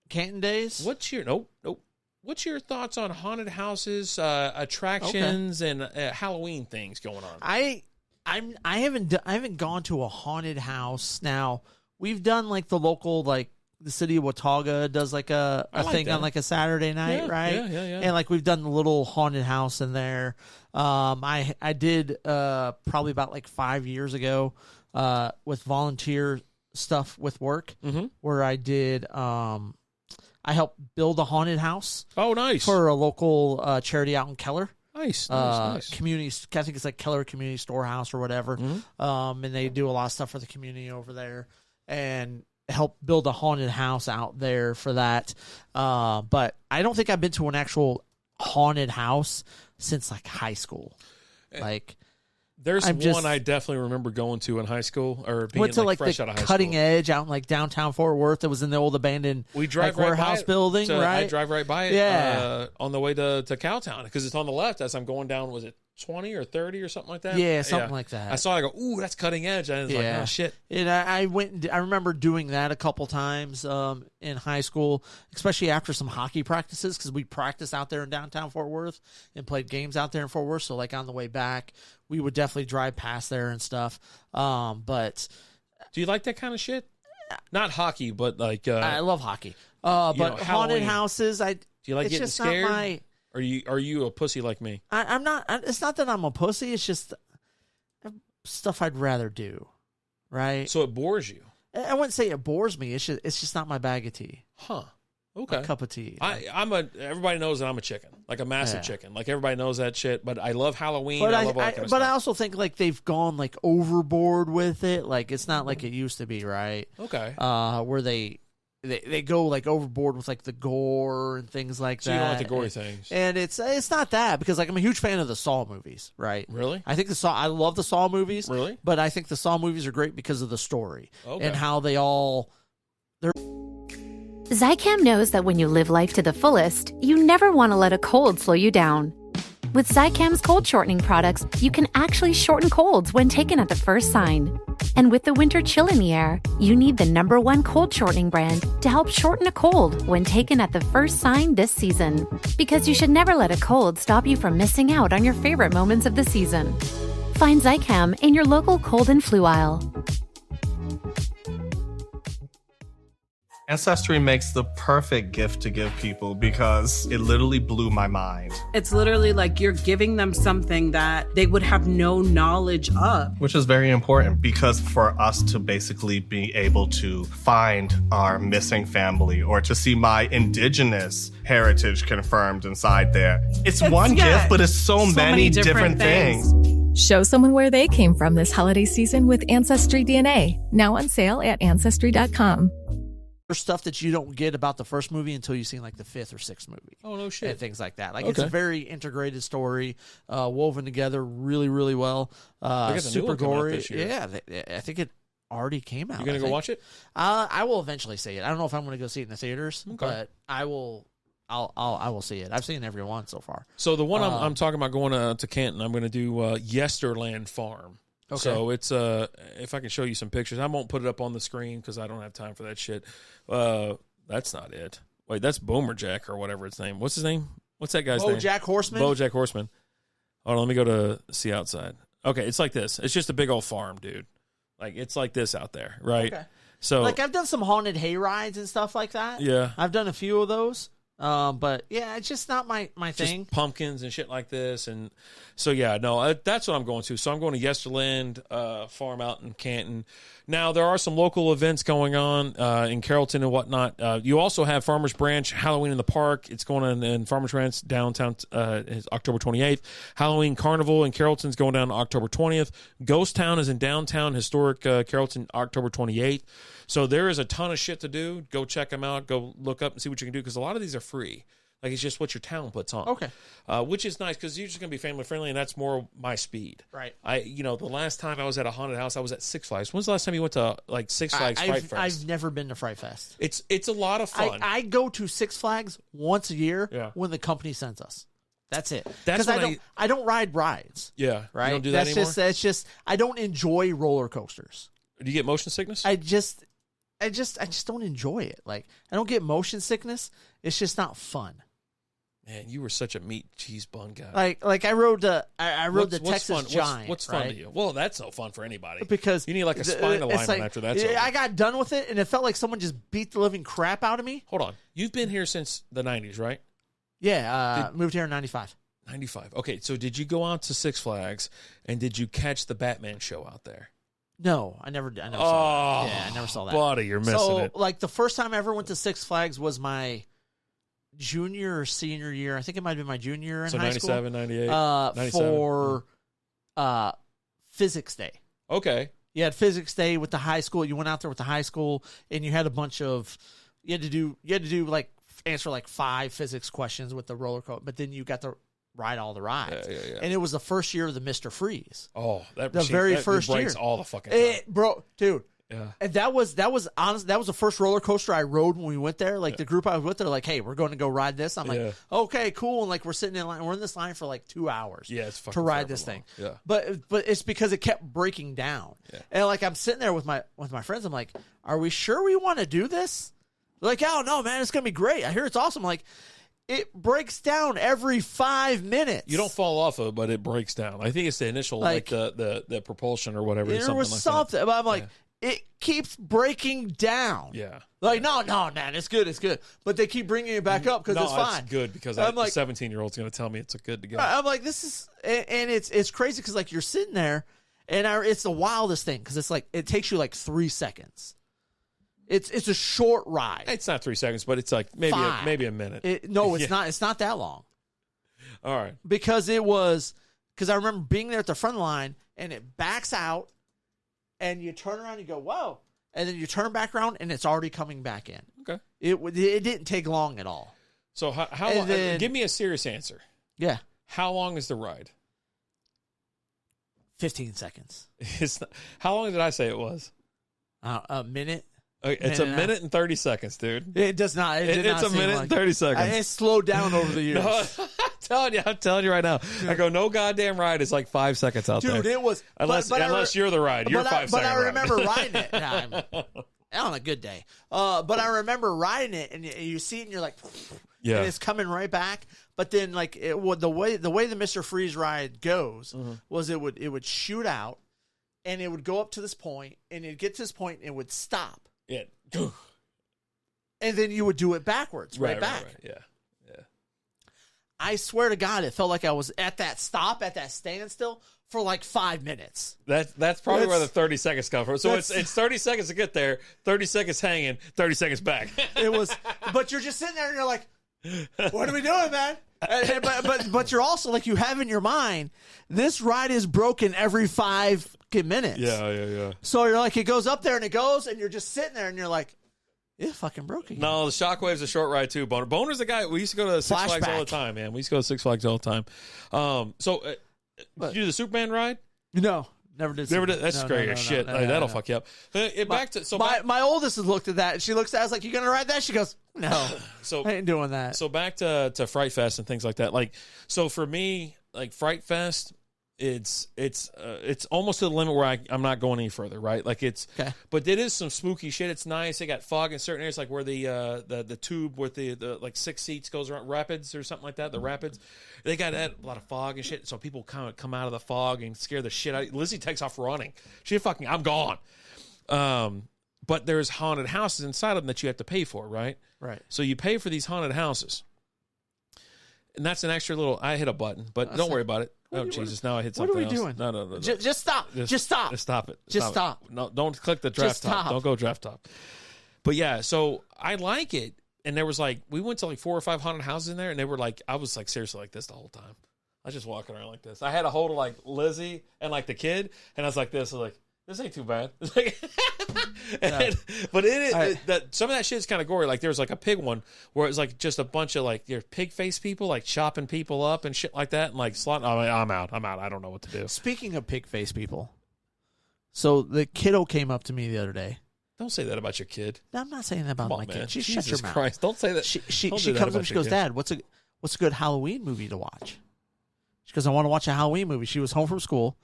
Canton days? What's your thoughts on haunted houses, attractions, and Halloween things going on? I haven't gone to a haunted house. Now we've done the local the city of Watauga does a thing that on a Saturday night, right? Yeah. And we've done the little haunted house in there. I did probably about 5 years ago with volunteer stuff with work, where I did. I helped build a haunted house. Oh, nice. For a local charity out in Keller. Nice. Community, I think it's Keller Community Storehouse or whatever. And they do a lot of stuff for the community over there and help build a haunted house out there for that. But I don't think I've been to an actual haunted house since high school. There's one I definitely remember going to in high school or being went to fresh out of high cutting school. edge out in downtown Fort Worth. It was in the old abandoned warehouse building, right? I drive right by it on the way to Cowtown because it's on the left as I'm going down. Was it 20 or 30 or something like that? Yeah, something like that. I saw it. I go, ooh, that's cutting edge. And I was like, oh, shit. And I went. I remember doing that a couple times in high school, especially after some hockey practices because we practiced out there in downtown Fort Worth and played games out there in Fort Worth. So on the way back, we would definitely drive past there and stuff. But do you like that kind of shit? Not hockey, but I love hocky. But haunted houses, do you like getting scared? Are you a pussy like me? I'm not. It's not that I'm a pussy. It's just stuff I'd rather do, right? So it bores you. I wouldn't say it bores me. It's just not my bag of tea. Huh. Okay. A cup of tea. Everybody knows that I'm a chicken, like a massive chicken. Like everybody knows that shit. But I love Halloween. But I love all that kind of but stuff. I also think like they've gone like overboard with it. Like it's not like it used to be, right? Okay. Where they go like overboard with like the gore and things like So that. you don't like the gory things. And it's not that, because like I'm a huge fan of the Saw movies, right? Really? I think I love the Saw movies. Really? But I think the Saw movies are great because of the story Okay. and how they all. Zycam knows that when you live life to the fullest, you never want to let a cold slow you down. With Zycam's cold shortening products, you can actually shorten colds when taken at the first sign. And with the winter chill in the air, you need the #1 cold shortening brand to help shorten a cold when taken at the first sign this season. Because you should never let a cold stop you from missing out on your favorite moments of the season. Find Zycam in your local cold and flu aisle. Ancestry makes the perfect gift to give people because it literally blew my mind. It's literally like you're giving them something that they would have no knowledge of. Which is very important because for us to basically be able to find our missing family or to see my indigenous heritage confirmed inside there, it's one gift, but it's so many different things. Show someone where they came from this holiday season with Ancestry DNA. Now on sale at Ancestry.com. There's stuff that you don't get about the first movie until you've seen like the 5th or 6th movie. Oh, no shit. And things like that. Like it's a very integrated story, woven together really, really well. Super gory. This year. Yeah, I think it already came out. You gonna go watch it? I will eventually see it. I don't know if I'm going to go see it in the theaters, but I will. I will see it. I've seen every one so far. So the one I'm talking about going to Canton, I'm going to do Yesterland Farm. Okay. So it's if I can show you some pictures, I won't put it up on the screen because I don't have time for that shit. That's not it. Wait, that's Boomerjack or whatever its name. What's his name? What's that guy's name? BoJack Horseman. BoJack Horseman. Hold on, let me go to see outside. Okay, it's like this. It's just a big old farm, dude. Like it's like this out there, right? Okay. So like I've done some haunted hay rides and stuff like that. Yeah, I've done a few of those. But yeah, it's just not my thing. Just pumpkins and shit like this, and so yeah, no, that's what I'm going to. So I'm going to Yesterland Farm out in Canton. Now there are some local events going on in Carrollton and whatnot. You also have Farmers Branch Halloween in the Park. It's going on in Farmers Branch downtown. Is October 28th. Halloween Carnival in Carrollton's going down October 20th. Ghost Town is in downtown historic Carrollton October 28th. So there is a ton of shit to do. Go check them out. Go look up and see what you can do because a lot of these are free. Like it's just what your town puts on. Okay. Which is nice because you're just going to be family friendly and that's more my speed. Right. The last time I was at a haunted house, I was at Six Flags. When's the last time you went to like Six Flags Fright Fest? I've never been to Fright Fest. It's a lot of fun. I go to Six Flags once a year when the company sends us. That's it. That's I don't ride rides. Yeah. Right. You don't do that anymore? That's just I don't enjoy roller coasters. Do you get motion sickness? I just don't enjoy it. Like I don't get motion sickness. It's just not fun. Man, you were such a meat cheese bun guy. Like I rode the Texas fun? Giant. What's fun to you? Well, that's no fun for anybody because you need like a spine alignment after that. I got done with it, and it felt like someone just beat the living crap out of me. Hold on, you've been here since the 90s, right? Yeah, moved here in 95. 95. Okay, so did you go out to Six Flags and did you catch the Batman show out there? No, I never saw that. Yeah, I never saw that. Buddy, you're missing it. Like the first time I ever went to Six Flags was my junior or senior year. I think it might have been my junior year in high 97, school. 98, 97. For Physics Day. Okay. You had Physics Day with the high school. You went out there with the high school, and you had a bunch of you had to do like answer like 5 physics questions with the roller coaster, but then you got to ride all the rides. Yeah. And it was the first year of the Mr. Freeze. Oh, that first breaks year. all the fucking time. Bro, dude. Yeah. And that was honest. That was the first roller coaster I rode when we went there. Like the group I was with, they're like, "Hey, we're going to go ride this." I'm like, "Okay, cool." And like we're sitting in line. We're in this line for like 2 hours. Yeah, it's fucking to ride this long. thing. Yeah. But it's because it kept breaking down. Yeah. And like I'm sitting there with my friends. I'm like, "Are we sure we want to do this?" They're like, "Oh no, man, it's gonna be great. I hear it's awesome." I'm like, it breaks down every 5 minutes. You don't fall off of it, but it breaks down. I think it's the initial like the propulsion or whatever. There was something. But I'm like. Yeah. It keeps breaking down. Yeah. Like, no, man, it's good. But they keep bringing it back up because it's fine. It's good because I'm like, 17-year-old's going to tell me it's good to go. I'm like, this is, and it's crazy because, like, you're sitting there, and it's the wildest thing because it's like, it takes you like 3 seconds. It's a short ride. It's not 3 seconds, but it's like maybe a minute. It's not. It's not that long. All right. Because I remember being there at the front line, and it backs out, and you turn around and you go, whoa. And then you turn back around, and it's already coming back in. Okay. It didn't take long at all. So how long? Give me a serious answer. Yeah. How long is the ride? 15 seconds. How long did I say it was? A minute. It's a minute and 30 seconds, dude. It does not. It's a minute and 30 seconds. It slowed down over the years. No, I'm telling you right now. I go, no goddamn ride is like 5 seconds out there. Dude, it was. Unless you're the ride. You're 5 seconds. But I remember riding it. On a good day. But I remember riding it, and you see it, and you're like, and it's coming right back. But then, like, the way the Mr. Freeze ride goes was it would shoot out, and it would go up to this point, and it'd get to this point, and it would stop. Yeah. And then you would do it backwards, right back. Right. Yeah. I swear to God, it felt like I was at that standstill for like 5 minutes. That's probably where the 30 seconds come from. So it's 30 seconds to get there, 30 seconds hanging, 30 seconds back. It was, but you're just sitting there and you're like, what are we doing, man? But you're also like, you have in your mind, this ride is broken every 5 minutes. Yeah. So you're like, it goes up there and it goes, and you're just sitting there and you're like, it's fucking broke again. No, the Shockwave's a short ride too. Boner's the guy. We used to go to Six Flags all the time, man. We used to go to Six Flags all the time. Did you do the Superman ride? No, never did. That's great as shit. That'll fuck you up. My oldest has looked at that, and she looks at it, I was like, you gonna ride that? She goes, no. So I ain't doing that. So back to Fright Fest and things like that. Like, so for me, like Fright Fest, it's almost to the limit where I'm not going any further, right? Like but it is some spooky shit. It's nice. They got fog in certain areas, like where the tube with the like 6 seats goes around rapids or something like that. The rapids, they got a lot of fog and shit. So people kind of come out of the fog and scare the shit out. Lizzie takes off running. I'm gone. But there's haunted houses inside of them that you have to pay for, right? Right. So you pay for these haunted houses. And that's an extra little. I hit a button, but don't worry about it. Jesus! Now I hit something. What are we else. doing? No. Just stop. Just stop. Just stop it. Just stop. No, don't click the draft top. Don't go draft top. But yeah, so I like it. And there was like, we went to like 4 or 5 haunted houses in there, and they were like, I was like seriously like this the whole time. I was just walking around like this. I had a hold of like Lizzie and like the kid, and I was like this. I was like, this ain't too bad. But some of that shit is kind of gory. Like there's like a pig one where it was like just a bunch of like your pig face people like chopping people up and shit like that and like slot. I'm out. I don't know what to do. Speaking of pig face people, so the kiddo came up to me the other day. Don't say that about your kid. No, I'm not saying that about my kid. She shut your mouth. Christ, don't say that. She comes up and she goes, Dad, what's a good Halloween movie to watch? She goes, I want to watch a Halloween movie. She was home from school.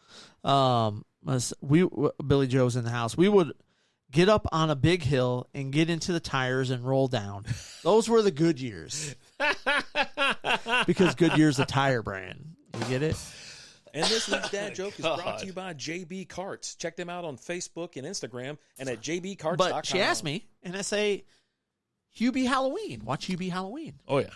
Billy Joe's in the house. We would get up on a big hill and get into the tires and roll down. Those were the good years. Because Goodyear's a tire brand. You get it? And this week's dad joke is brought to you by JB Carts. Check them out on Facebook and Instagram and at jbcarts.com. But she asked me, and I say, Hubie Halloween. Watch Hubie Halloween. Oh, yeah.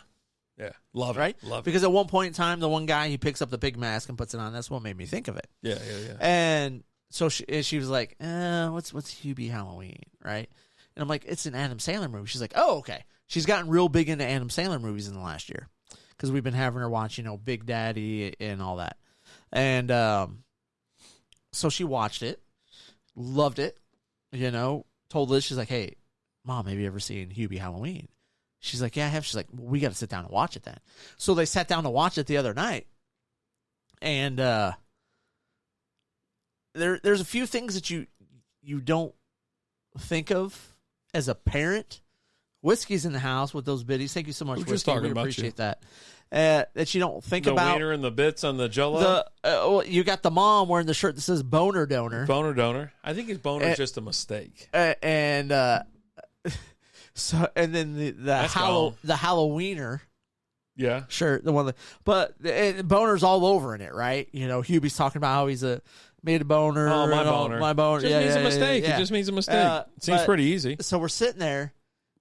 Yeah. Love it. Right? Love it. Because at one point in time, the one guy, he picks up the pig mask and puts it on. That's what made me think of it. Yeah. And so she was like, what's Hubie Halloween? Right? And I'm like, it's an Adam Sandler movie. She's like, oh, okay. She's gotten real big into Adam Sandler movies in the last year. Because we've been having her watch, Big Daddy and all that. And so she watched it, loved it, told Liz, she's like, hey, Mom, have you ever seen Hubie Halloween? She's like, yeah, I have. She's like, well, we got to sit down and watch it then. So they sat down to watch it the other night. And there's a few things that you don't think of as a parent. Whiskey's in the house with those biddies. Thank you so much, We're Whiskey. just talking we about appreciate you. that. That you don't think the about. The wiener and the bits on the Jell-O? You got the mom wearing the shirt that says boner donor. Boner donor. I think his boner is just a mistake. So and then the Halloweener, shirt, the one that, boner's all over in it, right? Hubie's talking about how he's made a boner. Oh, my boner. Just means a mistake. Yeah. It just means a mistake. Seems pretty easy. So we're sitting there.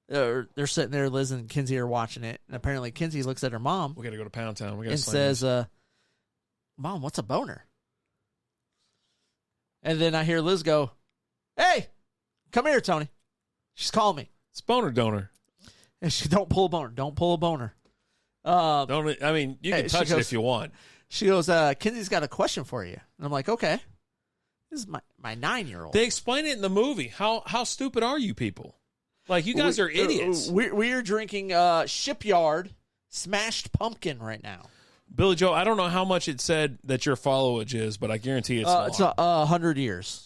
They're sitting there. Liz and Kinsey are watching it, and apparently Kinsey looks at her mom. We got to go to Pound Town. And says, "Mom, what's a boner?" And then I hear Liz go, "Hey, come here, Tony." She's calling me. It's boner donor. And she don't pull a boner. Don't pull a boner. You can touch it if you want. She goes, Kinsey's got a question for you. And I'm like, okay. This is my 9-year-old. They explain it in the movie. How stupid are you people? Like, you guys are idiots. We're drinking Shipyard Smashed Pumpkin right now. Billy Joe, I don't know how much it said that your followage is, but I guarantee it's a lot. It's 100 years.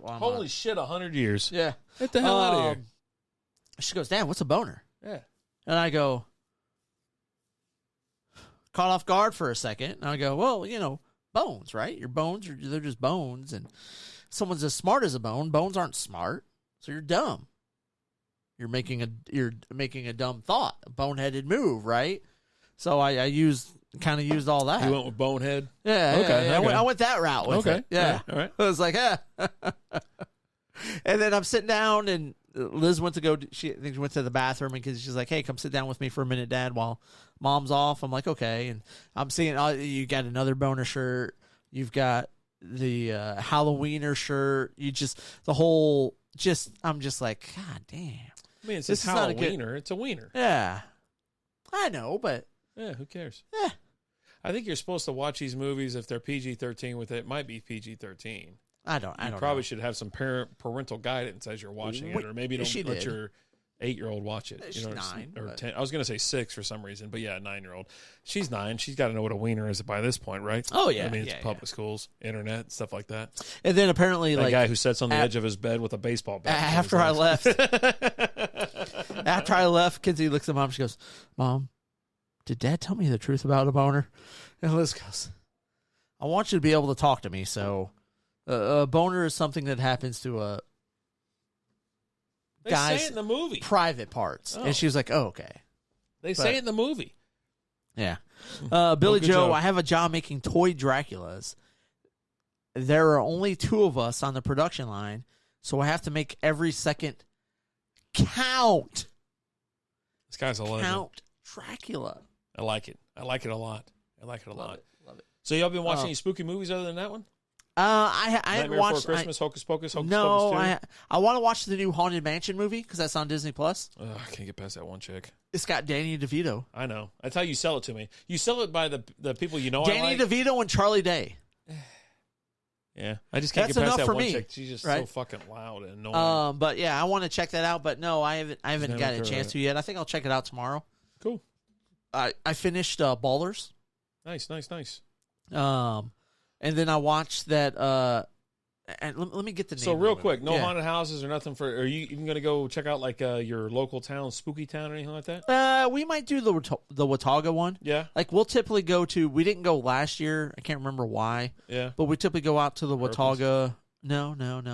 Holy shit, 100 years. Yeah. Get the hell out of here. She goes, Dad, what's a boner? Yeah. And I go, caught off guard for a second. And I go, well, bones, right? Your bones, they're just bones. And someone's as smart as a bone. Bones aren't smart, so you're dumb. You're making a dumb thought, a boneheaded move, right? So I used all that. You went with bonehead? Yeah. Okay. Yeah. I went that route with it. Yeah. All right. I was like, And then I'm sitting down, and Liz went to go. She went to the bathroom, and she's like, "Hey, come sit down with me for a minute, Dad, while Mom's off." I'm like, "Okay." And I'm seeing you got another boner shirt. You've got the Halloweener shirt. You just the whole. I'm just like, God damn. I mean, it's not a wiener. It's a wiener. Yeah, I know, but yeah, who cares? Yeah, I think you're supposed to watch these movies if they're PG-13 with it. It might be PG-13. I don't probably know. should have some parental guidance as you're watching it, or maybe don't let your 8-year-old watch it. She's 9 or 10. I was going to say 6 for some reason, but yeah, 9-year-old. She's 9. She's got to know what a wiener is by this point, right? Oh yeah, I mean, it's public schools, internet, stuff like that. And then apparently, that guy who sits on the edge of his bed with a baseball bat. After I left, Kinsey looks at Mom. She goes, "Mom, did Dad tell me the truth about a boner?" And Liz goes, "I want you to be able to talk to me, so." A boner is something that happens to a guy's say it in the movie. Private parts. And she was like, "Oh, okay." They say it in the movie. Yeah. Billy Joe, job. I have a job making toy Draculas. There are only 2 of us on the production line, so I have to make every second count. This guy's a legend. Count Dracula. I like it. I like it a lot. Love it. So y'all been watching any spooky movies other than that one? I haven't watched Before Christmas, Hocus Pocus, Hocus no, Pocus 2? I want to watch the new Haunted Mansion movie because that's on Disney Plus. I can't get past that one chick. It's got Danny DeVito. I know. That's how you sell it to me. You sell it by the people you know. Danny DeVito and Charlie Day. Yeah, I just can't That's get past enough that for one me, chick. She's just right? so fucking loud and annoying. But yeah, I want to check that out. But no, I haven't Never gotten a heard chance of to yet. I think I'll check it out tomorrow. Cool. I finished Ballers. Nice. And then I watched that. And let me get the name. So real quick, no Yeah. haunted houses or nothing for. Are you even going to go check out like your local town, spooky town, or anything like that? We might do the Watauga one. Yeah. Like we'll typically go to. We didn't go last year. I can't remember why. Yeah. But we typically go out to the Herpes? Watauga. No.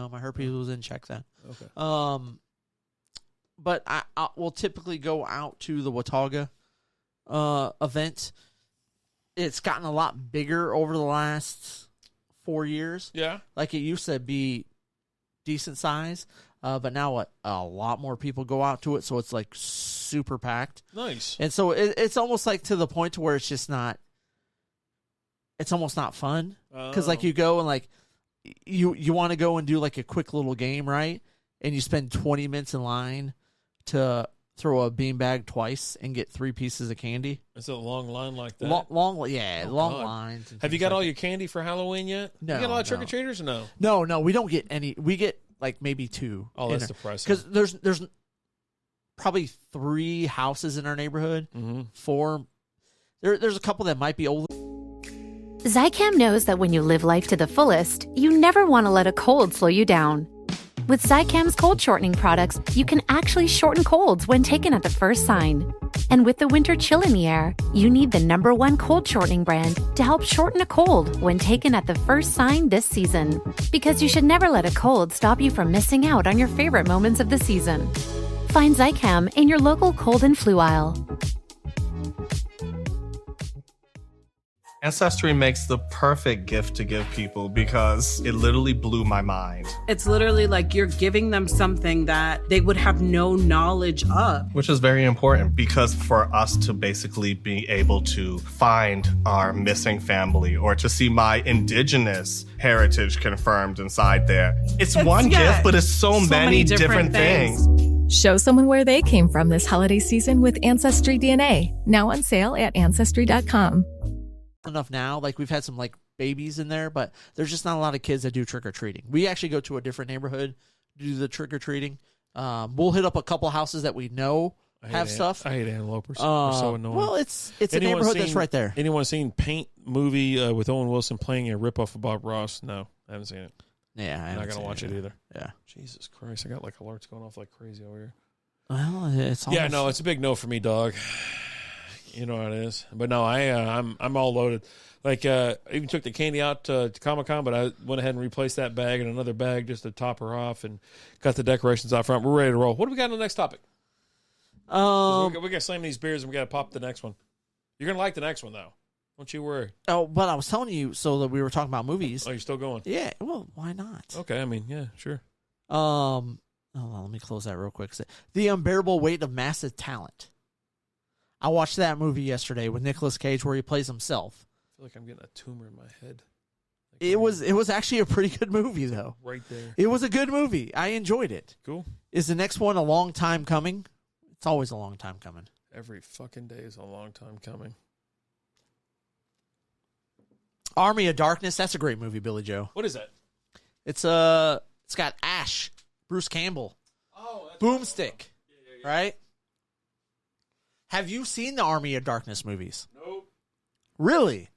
My herpes was in. Check that. Okay. But we'll typically go out to the Watauga event. It's gotten a lot bigger over the last 4 years. Yeah. Like it used to be decent size, but now a lot more people go out to it, so it's like super packed. Nice. And so it's almost like to the point to where it's just not. It's almost not fun because like you go and like you want to go and do like a quick little game, right? And you spend 20 minutes in line to throw a beanbag twice and get 3 pieces of candy. It's a long line like that. Long God. lines. and Have you things got like all that. your candy for Halloween yet? No, You got a lot of no. trick-or-treaters or no? No, we don't get any. We get like maybe 2. Oh, that's depressing. Because there's probably 3 houses in our neighborhood. Mm-hmm. 4. There's a couple that might be older. Zicam knows that when you live life to the fullest, you never want to let a cold slow you down. With Zicam's cold shortening products, you can actually shorten colds when taken at the first sign. And with the winter chill in the air, you need the #1 cold shortening brand to help shorten a cold when taken at the first sign this season. Because you should never let a cold stop you from missing out on your favorite moments of the season. Find Zicam in your local cold and flu aisle. Ancestry makes the perfect gift to give people because it literally blew my mind. It's literally like you're giving them something that they would have no knowledge of. Which is very important because for us to basically be able to find our missing family or to see my indigenous heritage confirmed inside there. It's one gift, but it's so many different things. Show someone where they came from this holiday season with Ancestry DNA. Now on sale at Ancestry.com. Enough now, like we've had some like babies in there, but there's just not a lot of kids that do trick-or-treating. We actually go to a different neighborhood to do the trick-or-treating. We'll hit up a couple houses that we know have stuff. I hate antelopers. They're so annoying. Well, it's a neighborhood that's right there. Anyone seen Paint movie with Owen Wilson playing a ripoff of Bob Ross? No, I haven't seen it. Yeah, I'm not going to watch it either. Yeah. Jesus Christ, I got like alerts going off like crazy over here. Well, it's almost... Yeah, no, it's a big no for me, dog. You know how it is. But no, I'm all loaded. Like, I even took the candy out to Comic-Con, but I went ahead and replaced that bag in another bag just to top her off and got the decorations out front. We're ready to roll. What do we got on the next topic? We got to slam these beers and we got to pop the next one. You're going to like the next one, though. Don't you worry. Oh, but I was telling you, so that we were talking about movies. Oh, you're still going? Yeah, well, why not? Okay, I mean, yeah, sure. Hold on, let me close that real quick. The Unbearable Weight of Massive Talent. I watched that movie yesterday with Nicolas Cage where he plays himself. I feel like I'm getting a tumor in my head. Like, It was actually a pretty good movie, though. Right there. It was a good movie. I enjoyed it. Cool. Is the next one a long time coming? It's always a long time coming. Every fucking day is a long time coming. Army of Darkness. That's a great movie, Billy Joe. What is that? It's got Ash, Bruce Campbell, Boomstick, right? Have you seen the Army of Darkness movies? Nope. Really?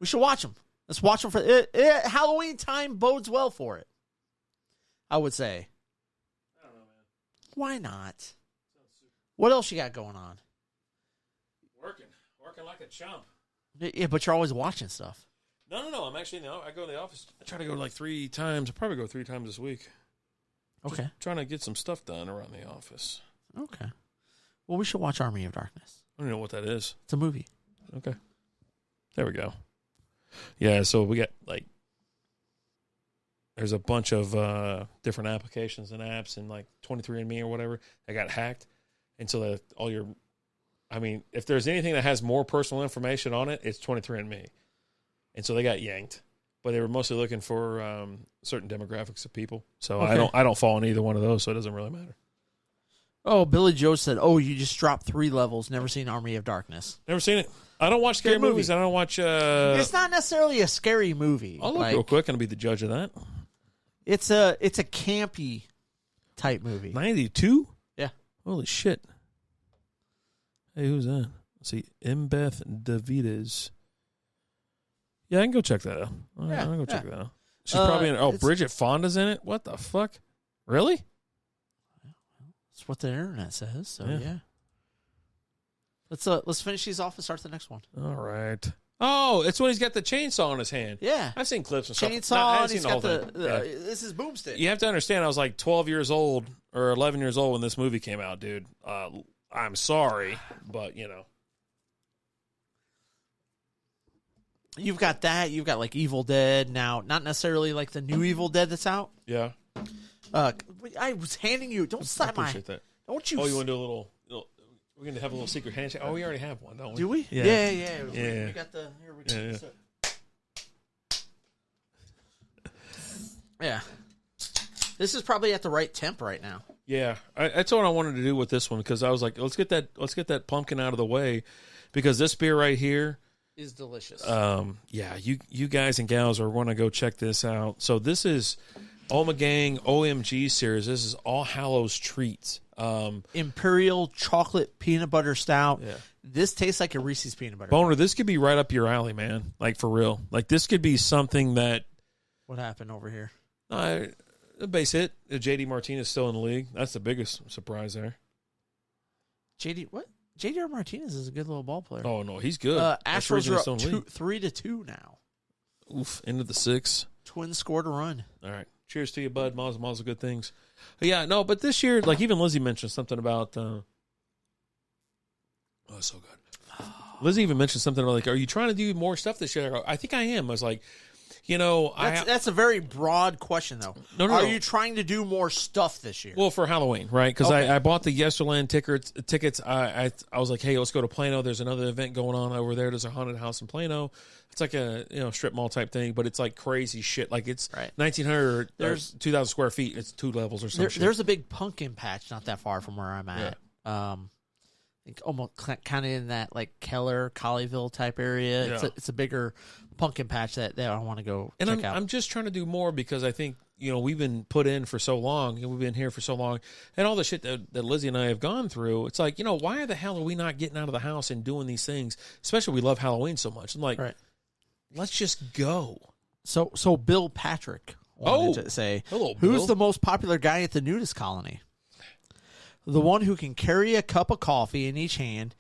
We should watch them. Let's watch them for it. Halloween time bodes well for it, I would say. I don't know, man. Why not? What else you got going on? Working like a chump. Yeah, but you're always watching stuff. No. I'm actually I go to the office. I try to go like 3 times. I'll probably go 3 times this week. Okay. Just trying to get some stuff done around the office. Okay. Well, we should watch Army of Darkness. I don't know what that is. It's a movie. Okay. There we go. Yeah, so we got like there's a bunch of different applications and apps and like 23andMe or whatever that got hacked. And so that if there's anything that has more personal information on it, it's 23andMe. And so they got yanked. But they were mostly looking for certain demographics of people. So Okay. I don't fall in either one of those, so it doesn't really matter. Oh, Billy Joe said, you just dropped 3 levels. Never seen Army of Darkness. Never seen it. I don't watch scary Good movie. movies. I don't watch... It's not necessarily a scary movie. I'll look real quick and I'll be the judge of that. It's a campy type movie. 92? Yeah. Holy shit. Hey, who's that? Let's see. Mbeth Davides. Yeah, I can go check that out. Yeah, I'll go check that out. She's probably in... Oh, Bridget Fonda's in it? What the fuck? Really? That's what the internet says. So Yeah. Let's finish these off and start the next one. All right. Oh, it's when he's got the chainsaw in his hand. Yeah. I've seen clips and stuff. Chainsaw. No, I haven't And seen he's the whole got thing. Yeah. this is Boomstick. You have to understand, I was like 12 years old or 11 years old when this movie came out, dude. I'm sorry, but You've got that. You've got like Evil Dead now. Not necessarily like the new Evil Dead that's out. Yeah. I was handing you. Don't I slap my. appreciate that. Don't you? Oh, you want to do a little we're going to have a little secret handshake? Oh, we already have one, don't we? Do we? Yeah. Yeah. We got the. Here we go. Yeah. Yeah. This is probably at the right temp right now. Yeah, that's what I wanted to do with this one because I was like, let's get that pumpkin out of the way because this beer right here Is delicious. Yeah, you guys and gals are going to go check this out. So this is Ommegang OMG series. This is All Hallows treats. Imperial chocolate peanut butter stout. Yeah. This tastes like a Reese's peanut butter. Boner, this could be right up your alley, man. Like for real. Like this could be something that. What happened over here? The base hit. JD Martinez still in the league. That's the biggest surprise there. JDR Martinez is a good little ball player. Oh no, he's good. That's the Astros reason are he's up still in the league. 3-2 now. Oof, into the 6. Twins scored a run. All right. Cheers to you, bud. Mazel good things. Yeah, no, but this year, like even Lizzie mentioned something about. Oh, so good. Lizzie even mentioned something about, like, are you trying to do more stuff this year? I think I am. I was like, that's a very broad question, though. No. Are you trying to do more stuff this year? Well, for Halloween, right? Because I bought the Yesterland tickets. I was like, hey, let's go to Plano. There's another event going on over there. There's a haunted house in Plano. It's like a strip mall type thing, but it's like crazy shit. Like it's 1,900 or 2,000 square feet. It's 2 levels or something. There's a big pumpkin patch not that far from where I'm at. I think almost kind of in that like Keller, Colleyville type area. Yeah. It's a bigger pumpkin patch that I want to go check out. I'm just trying to do more because I think we've been put in for so long and we've been here for so long, and all the shit that Lizzie and I have gone through. It's like, why the hell are we not getting out of the house and doing these things? Especially we love Halloween so much. I'm like, let's just go. So Bill Patrick wanted to say, hello, who's Bill. the most popular guy at the nudist colony? The one who can carry a cup of coffee in each hand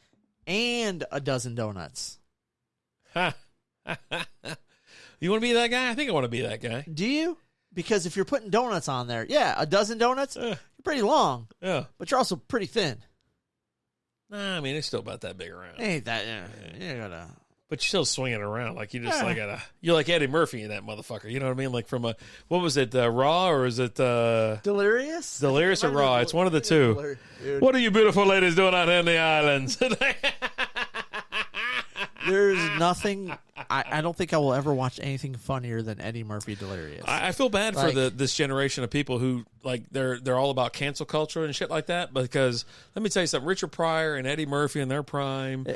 and a dozen donuts. You want to be that guy? I think I want to be that guy. Do you? Because if you're putting donuts on there, a dozen donuts, you're pretty long. Yeah. But you're also pretty thin. Nah, I mean, it's still about that big around. Ain't that, you gotta... But you're still swinging around like you just you're like Eddie Murphy in that motherfucker. You know what I mean? Like from what was it, Raw or is it Delirious? Delirious or Raw? It's one of the two. What are you beautiful ladies doing out here in the islands? There's nothing. I don't think I will ever watch anything funnier than Eddie Murphy Delirious. I feel bad for this generation of people who like they're all about cancel culture and shit like that. Because let me tell you something: Richard Pryor and Eddie Murphy in their prime,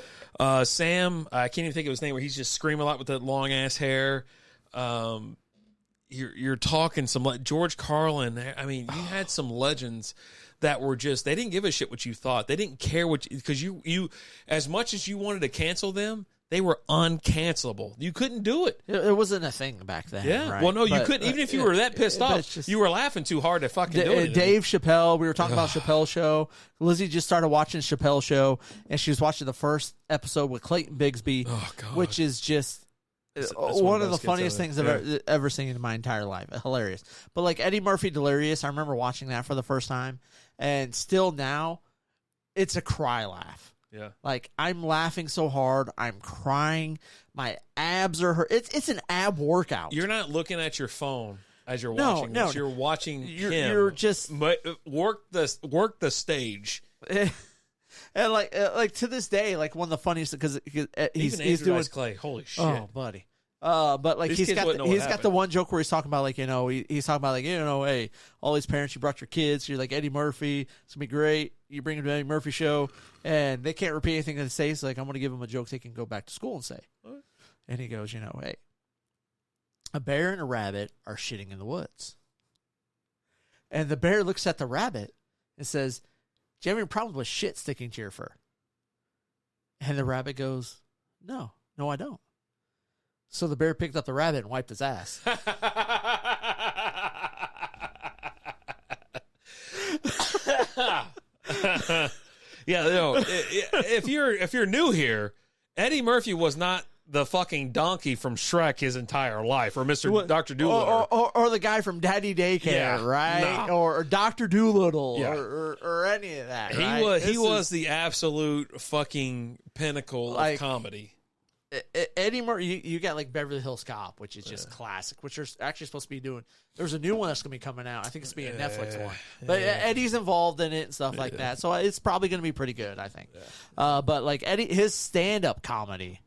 Sam, I can't even think of his name, where he's just screaming a lot with that long ass hair. You're talking some like George Carlin. I mean, you had some legends that were just, they didn't give a shit what you thought. They didn't care because you as much as you wanted to cancel them, they were uncancelable. You couldn't do it. It wasn't a thing back then. Yeah. Right? Well, no, you couldn't. Even if you were that pissed off, you were laughing too hard to fucking do it. Dave Chappelle, we were talking about Chappelle's show. Lizzie just started watching Chappelle's show, and she was watching the first episode with Clayton Bigsby, which is just that's one of the funniest things I've ever seen in my entire life. Hilarious. But like Eddie Murphy Delirious, I remember watching that for the first time, and still now, it's a cry laugh. Yeah. Like, I'm laughing so hard, I'm crying, my abs are hurt. It's an ab workout. You're not looking at your phone as you're watching this. You're watching him. You're just... Work the stage. And like to this day, like one of the funniest, because he's doing Clay. Holy shit. Oh, buddy. But like he's got the one joke where he's talking about like, he's talking about like, hey, all these parents, you brought your kids, you're like Eddie Murphy, it's gonna be great. You bring them to Eddie Murphy show, and they can't repeat anything they say. So like, I'm gonna give them a joke they can go back to school and say. What? And he goes, hey, a bear and a rabbit are shitting in the woods, and the bear looks at the rabbit and says, "Do you have any problem with shit sticking to your fur?" And the rabbit goes, No, I don't." So the bear picked up the rabbit and wiped his ass. If you're new here, Eddie Murphy was not the fucking donkey from Shrek his entire life, or Dr. Doolittle, or the guy from Daddy Daycare, right? No. Or Dr. Doolittle, or any of that. He was the absolute fucking pinnacle of comedy. Eddie Murphy, you got like Beverly Hills Cop, which is just classic, which there's actually supposed to be doing. There's a new one that's going to be coming out. I think it's going to be a Netflix one. But Eddie's involved in it and stuff like that. So it's probably going to be pretty good, I think. Yeah. But like his stand-up comedy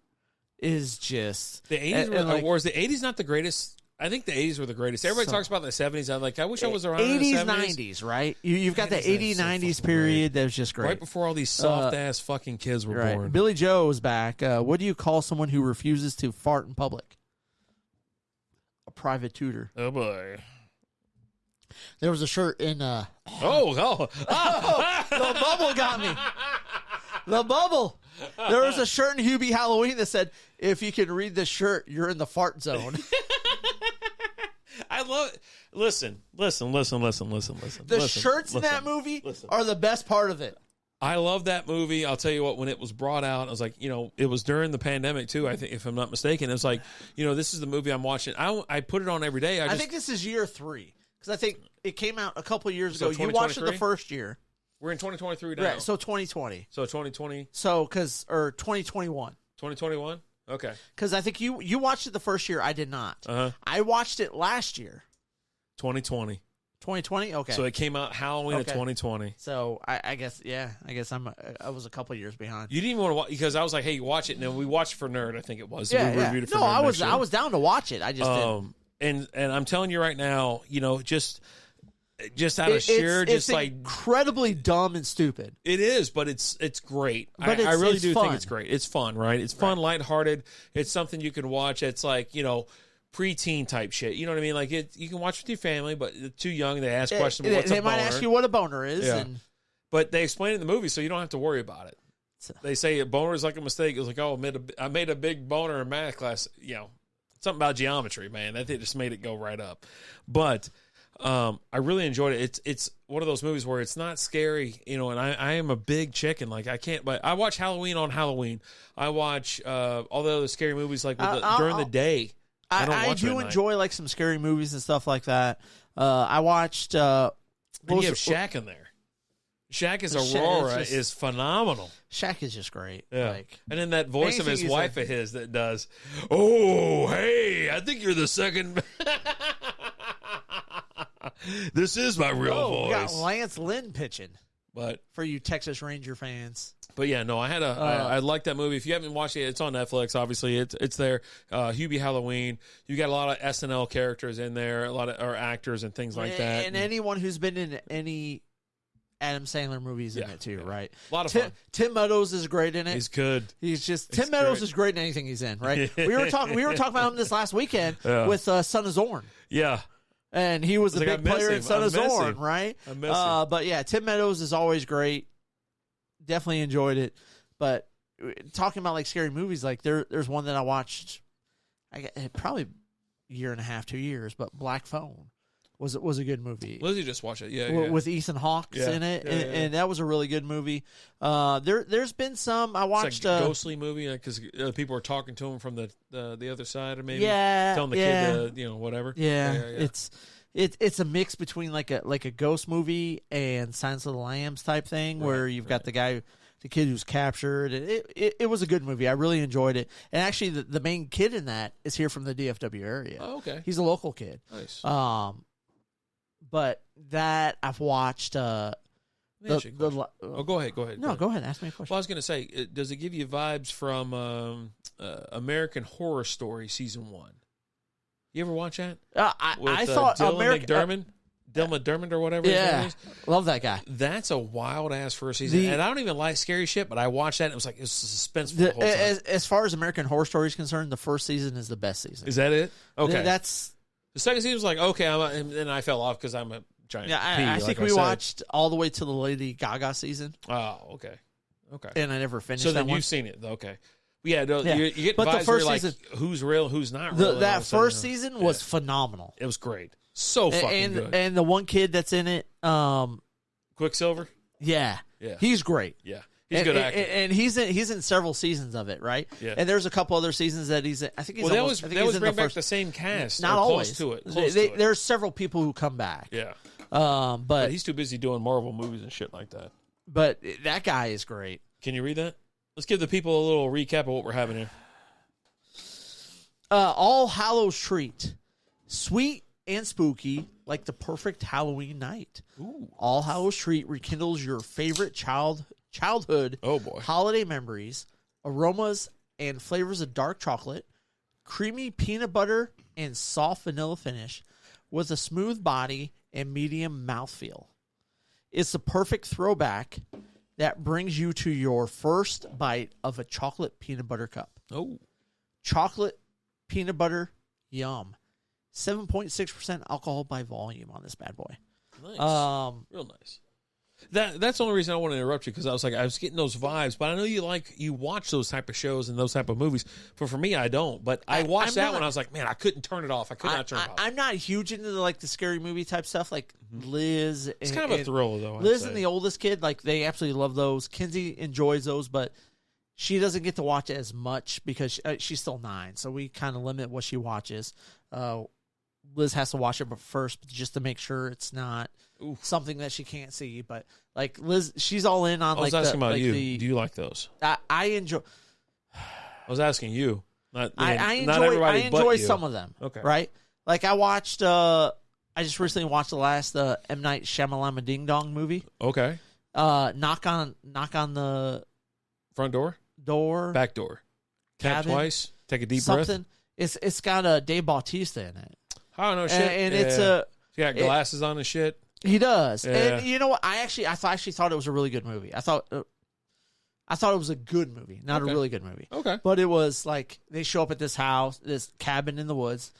is just... The 80s were the 80s not the greatest... I think the 80s were the greatest. Everybody talks about the 70s. I'm like, I wish I was around 80s, in the 70s. 90s, right? You've got the 80s, 90s period that was just great. Right before all these soft-ass fucking kids were born. Billy Joe is back. What do you call someone who refuses to fart in public? A private tutor. Oh, boy. There was a shirt in... The bubble got me. The bubble. There was a shirt in Hubie Halloween that said, if you can read this shirt, you're in the fart zone. I love it. Listen. The shirts in that movie are the best part of it. I love that movie. I'll tell you what, when it was brought out, I was like, it was during the pandemic too, I think, if I'm not mistaken. It was like, this is the movie I'm watching. I put it on every day. I think this is year 3, because I think it came out a couple years ago. You watched it the first year. We're in 2023 now. Right, so 2020. So 2020. So, or 2021. 2021? Okay. Because I think you watched it the first year. I did not. I watched it last year. 2020. 2020? Okay. So it came out Halloween of 2020. So I guess I was a couple years behind. You didn't even want to watch because I was like, hey, watch it. And then we watched it for Nerd, I think it was. Yeah, we reviewed it for no, Nerd I was down to watch it. I just didn't. And I'm telling you right now, just out of sheer, it's like incredibly dumb and stupid. It is, but it's great. But I really do fun. think it's great. It's fun, right? It's fun, lighthearted. It's something you can watch. It's like preteen type shit. You know what I mean? Like you can watch with your family, but they're too young. They ask questions. What's they a might boner? ask you what a boner is, but they explain it in the movie, so you don't have to worry about it. They say a boner is like a mistake. It's like, oh, I made a big boner in math class. Something about geometry, man. That they just made it go right up. But I really enjoyed it. It's one of those movies where it's not scary, and I am a big chicken. Like I can't, but I watch Halloween on Halloween. I watch all the other scary movies like during the day. I do enjoy like some scary movies and stuff like that. I watched. And you have Shaq in there. Shaq as Aurora is phenomenal. Shaq is just great. Yeah. And then that voice of his wife of his that does, oh, hey, I think you're the second. This is my real voice. We got Lance Lynn pitching. But for you Texas Ranger fans. But yeah, no, I like that movie. If you haven't watched it, it's on Netflix. Obviously, it's there. Hubie Halloween. You got a lot of SNL characters in there, a lot of actors and things like that. And anyone who's been in any Adam Sandler movies in it too, right? A lot of fun. Tim Meadows is great in it. He's good. Tim Meadows is great in anything he's in, right? We were talking about him this last weekend with Son of Zorn. Yeah. And he was a big player in Son of Zorn, right? I miss him. But yeah, Tim Meadows is always great. Definitely enjoyed it. But talking about like scary movies, like there's one that I watched, probably a year and a half, 2 years, but Black Phone was a good movie. Lizzie just watched it, with Ethan Hawke in it, and that was a really good movie. There's been some I watched. It's like a ghostly movie because people are talking to him from the other side, or maybe telling the kid to, whatever. Yeah. It's a mix between like a ghost movie and Silence of the Lambs type thing, where you've got the kid who's captured. It was a good movie. I really enjoyed it. And actually, the main kid in that is here from the DFW area. Oh, okay. He's a local kid. Nice. But that I've watched. Go ahead. No, go ahead. Ask me a question. Well, I was going to say, does it give you vibes from American Horror Story season 1? You ever watch that? I thought Dylan McDermott or whatever. Yeah, his name is. Love that guy. That's a wild ass first season, and I don't even like scary shit. But I watched that, and it was like it was suspenseful the whole time. As far as American Horror Story is concerned, the first season is the best season. Is that it? Okay, that's the second season was like okay, and then I fell off because I'm a giant. Yeah, I think we watched all the way to the Lady Gaga season. Oh, okay, and I never finished. So then you've seen it, okay. Yeah, no, you get but vibes the first season, like, who's real, who's not real. That first season was phenomenal. It was great. So fucking good. And the one kid that's in it, Quicksilver? Yeah. He's great. Yeah. He's a good actor. And he's in several seasons of it, right? Yeah. And there's a couple other seasons that he's in. I think he's they always bring back the same cast. Not always. Close to it. There's several people who come back. Yeah. But he's too busy doing Marvel movies and shit like that. But that guy is great. Can you read that? Let's give the people a little recap of what we're having here. All Hallows treat. Sweet and spooky, like the perfect Halloween night. Ooh. All Hallows treat rekindles your favorite childhood holiday memories, aromas and flavors of dark chocolate, creamy peanut butter, and soft vanilla finish with a smooth body and medium mouthfeel. It's the perfect throwback that brings you to your first bite of a chocolate peanut butter cup. Oh. Chocolate peanut butter, yum. 7.6% alcohol by volume on this bad boy. Nice. Real nice. That's the only reason I want to interrupt you, because I was getting those vibes, but I know you watch those type of shows and those type of movies. But for me, I don't. But I watched that one. I was like, man, I couldn't turn it off. I could not turn it off. I'm not huge into the scary movie type stuff, like Liz. It's kind of a thrill, though. Liz and the oldest kid, like they absolutely love those. Kinsey enjoys those, but she doesn't get to watch it as much because she's still 9, so we kind of limit what she watches. Liz has to watch it first just to make sure it's not something that she can't see. But like Liz, she's all in on. I was asking about you. Do you like those? I enjoy. was asking you. Not I not everybody but enjoy you. some of them. Okay. Right? Like I watched I just recently watched the last M. Night Shyamalan Ding Dong movie. Okay. Knock on the Front door? door. Back door. Tap Cabin. twice. Take a deep breath. Something. It's got Dave Bautista in it. Oh, no shit. And yeah. it's He got glasses on and shit. he does. Yeah. And you know what? I actually thought it was a really good movie. I thought it was a good movie, not a Okay. really good movie. Okay. But it was like they show up at this house, this cabin in the woods.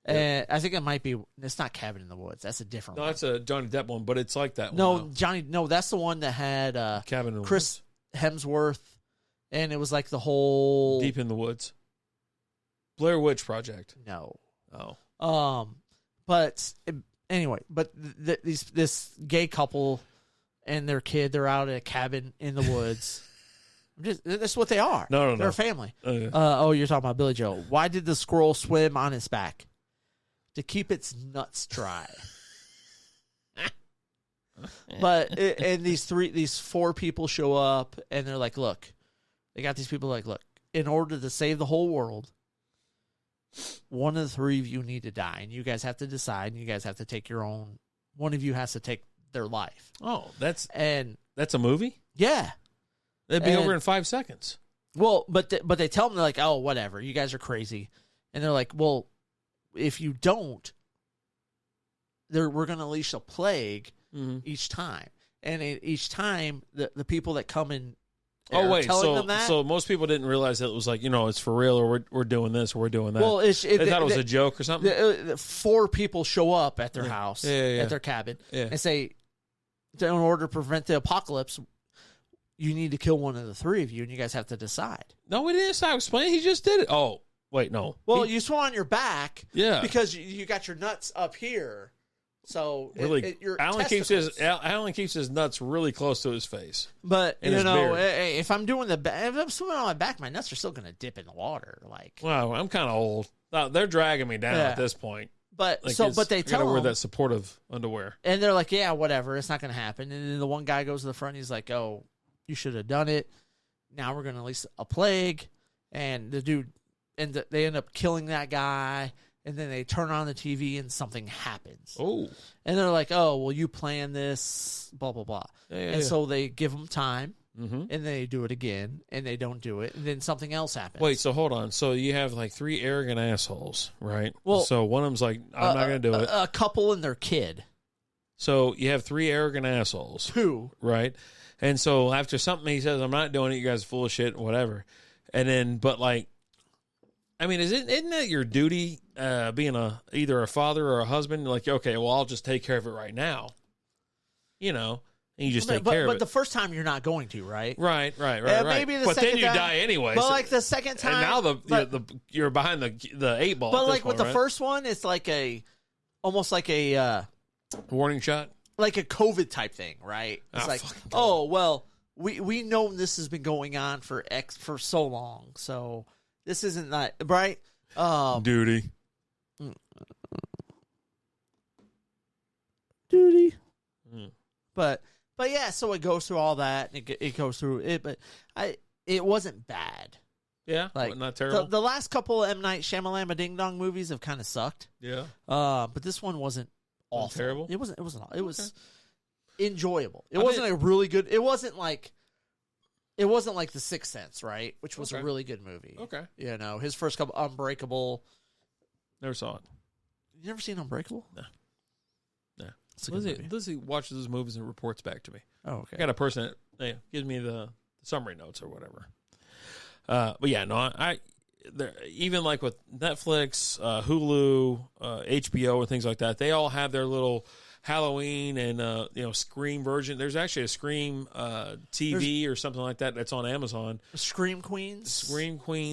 And I think it might be. It's not Cabin in the Woods. That's a different No, one. that's a Johnny Depp one, but it's like that one. No, though. Johnny. No, that's the one that had Cabin in the Chris Hemsworth, and it was like the whole Woods. Deep in the Woods. Blair Witch Project. No. Oh. But anyway, but this gay couple and their kid, they're out at a cabin in the woods. That's what they are. No. They're a family. Okay. Oh, you're talking about Billy Joe. Why did the squirrel swim on its back? To keep its nuts dry. And these four people show up and they're like, look, they got these people like, look, in order to save the whole world, one of the three of you need to die, and you guys have to decide, and you guys have to take your own. One of you has to take their life. Oh, that's a movie? Yeah. That'd be over in 5 seconds. Well, but they tell them, they're like, oh, whatever, you guys are crazy, and they're like, well, if you don't, we're going to unleash a plague each time, and each time the people that come in. Oh wait, telling them that? so most people didn't realize that it was like, it's for real, or we're doing this, or we're doing that. Well, they thought it was a joke or something. Four people show up at their house, at their cabin, and say, in order to prevent the apocalypse, you need to kill one of the three of you, and you guys have to decide. No, we didn't stop explaining. He just did it. Oh, wait, no. Well, you swim on your back, Yeah, because you got your nuts up here. So really, your Alan keeps his nuts really close to his face. But and his beard. if I'm doing if I'm swimming on my back, my nuts are still going to dip in the water. Like, wow, I'm kind of old. They're dragging me down at this point. But like but they tell gotta wear them, that supportive underwear, and they're like, yeah, whatever, it's not going to happen. And then the one guy goes to the front, and he's like, oh, you should have done it. Now we're going to release a plague, and the dude, and they end up killing that guy. And then they turn on the TV and something happens. Oh. And they're like, oh, well, you planned this, blah, blah, blah. Yeah. So they give them time, and they do it again, and they don't do it. And then something else happens. Wait, so hold on. So you have like three arrogant assholes, right? Well, so one of them's like, I'm not going to do it. A couple and their kid. So you have three arrogant assholes. Two. Right? And so after something he says, I'm not doing it, you guys are full of shit, whatever. And then, but like, I mean, isn't that your duty, being either a father or a husband? Like, okay, well, I'll just take care of it right now. And you just take care of it. But the first time you're not going to, right? Right. Maybe But then you die anyway. But like the second time, and now you're behind the 8 ball. But like with the first one, it's like almost like a warning shot, like a COVID type thing, right? It's like, oh well, we know this has been going on for so long, so. This isn't that right. Duty. But yeah, so it goes through all that. And it goes through it, but it wasn't bad. Yeah, like not terrible. The last couple of M. Night Shyamalan Ding Dong movies have kind of sucked. Yeah. But this one wasn't awful. Terrible. It wasn't. It was enjoyable. It wasn't a really good. It wasn't like The Sixth Sense, right? Which was a really good movie. Okay. His first couple, Unbreakable. Never saw it. You never seen Unbreakable? No. It's a good movie. Lizzie watches those movies and reports back to me. Oh, okay. I got a person that gives me the summary notes or whatever. But yeah, no, even like with Netflix, Hulu, HBO, and things like that, they all have their little Halloween and Scream version. There's actually a Scream TV or something like that that's on Amazon. Scream Queens.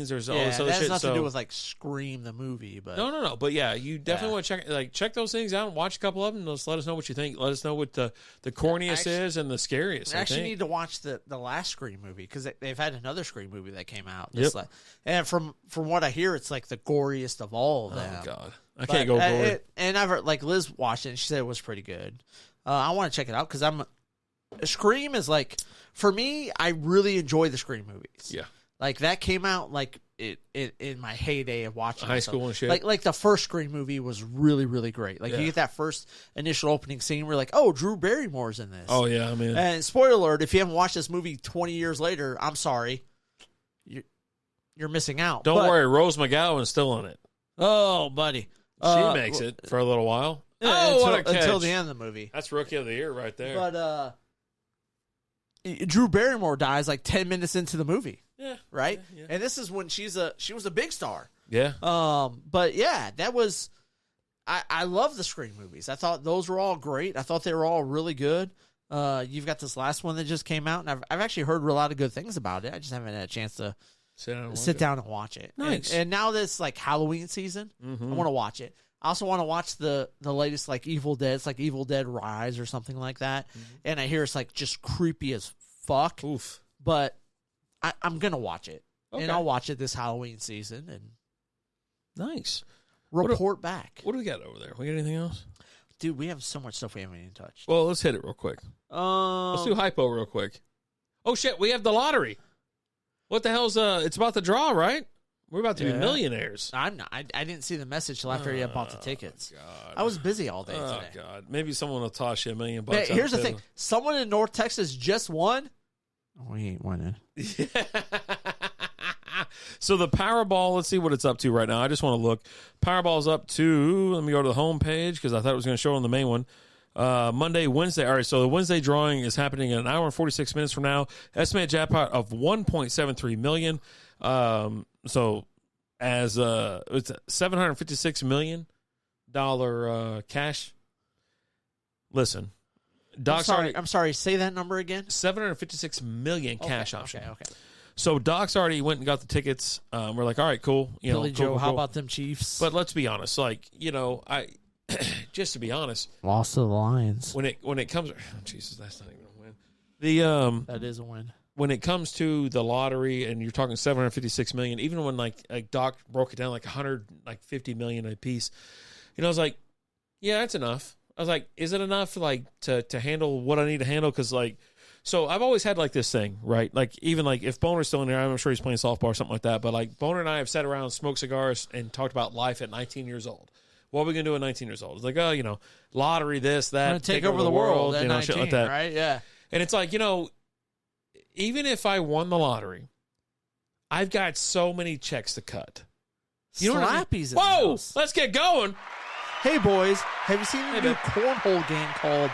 There's all this other that has shit. nothing to do with like Scream the movie, but no. But yeah, you definitely want to check those things out and watch a couple of them. And just let us know what you think. Let us know what the corniest is and the scariest. I actually need to watch the last Scream movie because they've had another Scream movie that came out. Yep. And from what I hear, it's like the goriest of all of them. Oh God. I can't go gory. And I've heard, like Liz watched it and she said it was pretty good. I want to check it out because Scream is like, for me, I really enjoy the Scream movies. Yeah. Like that came out like it in my heyday of watching High it. school and shit. Like the first Scream movie was really, really great. Like you get that first initial opening scene, we're like, oh, Drew Barrymore's in this. Oh yeah, I mean, and spoiler alert, if you haven't watched this movie 20 years later, I'm sorry, you're missing out. Don't worry, Rose McGowan's still in it. Oh, buddy, She makes it for a little while. Yeah, what a catch. until the end of the movie. That's Rookie of the Year right there. But Drew Barrymore dies like 10 minutes into the movie. Yeah. Right? Yeah. And this is when she was a big star. Yeah. But yeah, that was I love the Scream movies. I thought those were all great. I thought they were all really good. You've got this last one that just came out, and I've actually heard a lot of good things about it. I just haven't had a chance to sit down and watch it. Nice. And now this like Halloween season, I want to watch it. I also want to watch the latest like Evil Dead. It's like Evil Dead Rise or something like that. And I hear it's like just creepy as fuck. Oof. But I'm gonna watch it, Okay. and I'll watch it this Halloween season and Nice. report back. What do we got over there? We got anything else? Dude, we have so much stuff we haven't even touched. Well, let's hit it real quick. Let's do hypo real quick. Oh shit, we have the lottery. What the hell's it's about to draw, right? We're about to be millionaires. I'm not. I didn't see the message till after you bought the tickets. God. I was busy all day Oh today. God. Maybe someone will toss you $1 million. Hey, here's the out thing: someone in North Texas just won. Oh, we ain't winning. So the Powerball, let's see what it's up to right now. I just want to look. Powerball's up to, let me go to the home page because I thought it was going to show on the main one. Monday, Wednesday. All right, so the Wednesday drawing is happening in an hour and 46 minutes from now. Estimated jackpot of $1.73 million. So as it's $756 million cash. Listen, Doc's I'm sorry. Say that number again. $756 million cash option. Okay. So Doc's already went and got the tickets. We're like, all right, cool. Billy Joe, cool. how about them Chiefs? But let's be honest, like, I just to be honest, lost to the Lions. when it comes, Jesus, that's not even a win. The That is a win. when it comes to the lottery, and you're talking $756 million, even when like Doc broke it down like $150 million a piece, I was like, yeah, that's enough. I was like, is it enough like to handle what I need to handle? Because like. So I've always had like this thing, right? Like even like if Boner's still in there, I'm sure he's playing softball or something like that. But like Boner and I have sat around, smoked cigars, and talked about life at 19 years old. What are we gonna do at 19 years old? It's like, lottery, this, that, I'm gonna take over the world at 19, shit like that, right? Yeah. And it's like, even if I won the lottery, I've got so many checks to cut. You know what I mean? Slappy's in Whoa, the house. let's get going. Hey boys, have you seen the new cornhole game called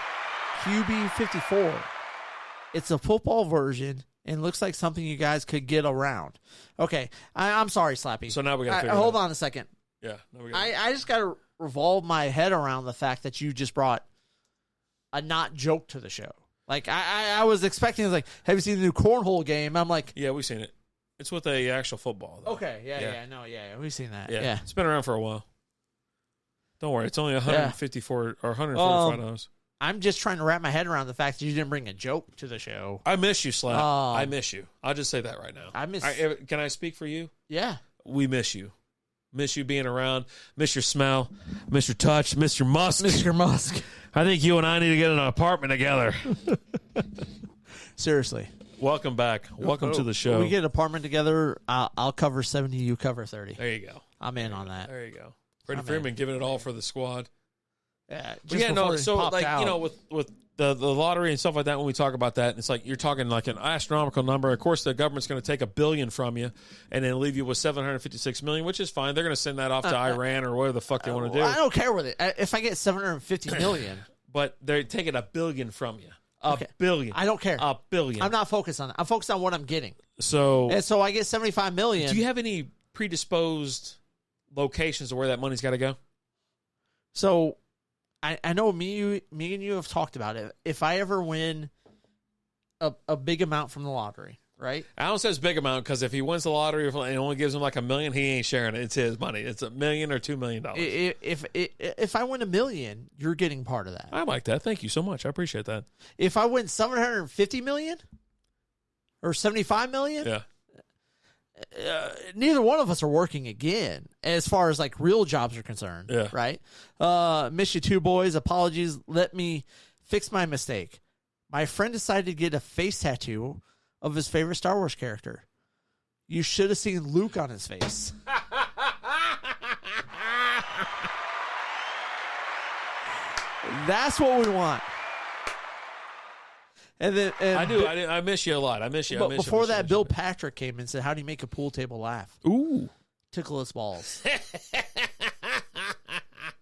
QB54? It's a football version and looks like something you guys could get around. Okay, I'm sorry, Slappy. So now we got to hold on a second. Yeah, no, we I just got to revolve my head around the fact that you just brought a not joke to the show. Like I was expecting, like, have you seen the new cornhole game? I'm like, yeah, we've seen it. It's with a actual football, though. Okay, yeah, we've seen that. Yeah. It's been around for a while. Don't worry, it's only $154 or $145. I'm just trying to wrap my head around the fact that you didn't bring a joke to the show. I miss you, Slap. I miss you. I'll just say that right now. Can I speak for you? Yeah. We miss you. Miss you being around. Miss your smell. Miss your touch. Miss your musk. Mr. Musk. I think you and I need to get an apartment together. Seriously. Welcome back. Welcome to the show. When we get an apartment together, I'll cover 70, you cover 30. There you go. I'm in on that. There you go. Freddie Freeman giving it all for the squad. Yeah, So like with the lottery and stuff like that, when we talk about that, it's like you're talking like an astronomical number. Of course, the government's going to take $1 billion from you and then leave you with $756 million, which is fine. They're going to send that off to Iran or whatever the fuck they want to do. I don't care with it. If I get $750 million, but they're taking $1 billion from you. $1 billion. I don't care. $1 billion. I'm not focused on it. I'm focused on what I'm getting. So I get $75 million. Do you have any predisposed locations of where that money's got to go? So I know me and you have talked about it. If I ever win a big amount from the lottery, right? Alan says big amount because if he wins the lottery and only gives him like $1 million, he ain't sharing it. It's his money. It's $1 million or $2 million. If I win $1 million, you're getting part of that. I like that. Thank you so much. I appreciate that. If I win $750 million or $75 million, yeah. Neither one of us are working again as far as like real jobs are concerned. Yeah. Right. Miss you two boys. Apologies. Let me fix my mistake. My friend decided to get a face tattoo of his favorite Star Wars character. You should have seen Luke on his face. That's what we want. And then I miss you a lot. I miss you. But before that, Bill Patrick came and said, "How do you make a pool table laugh?" Ooh, tickle its balls.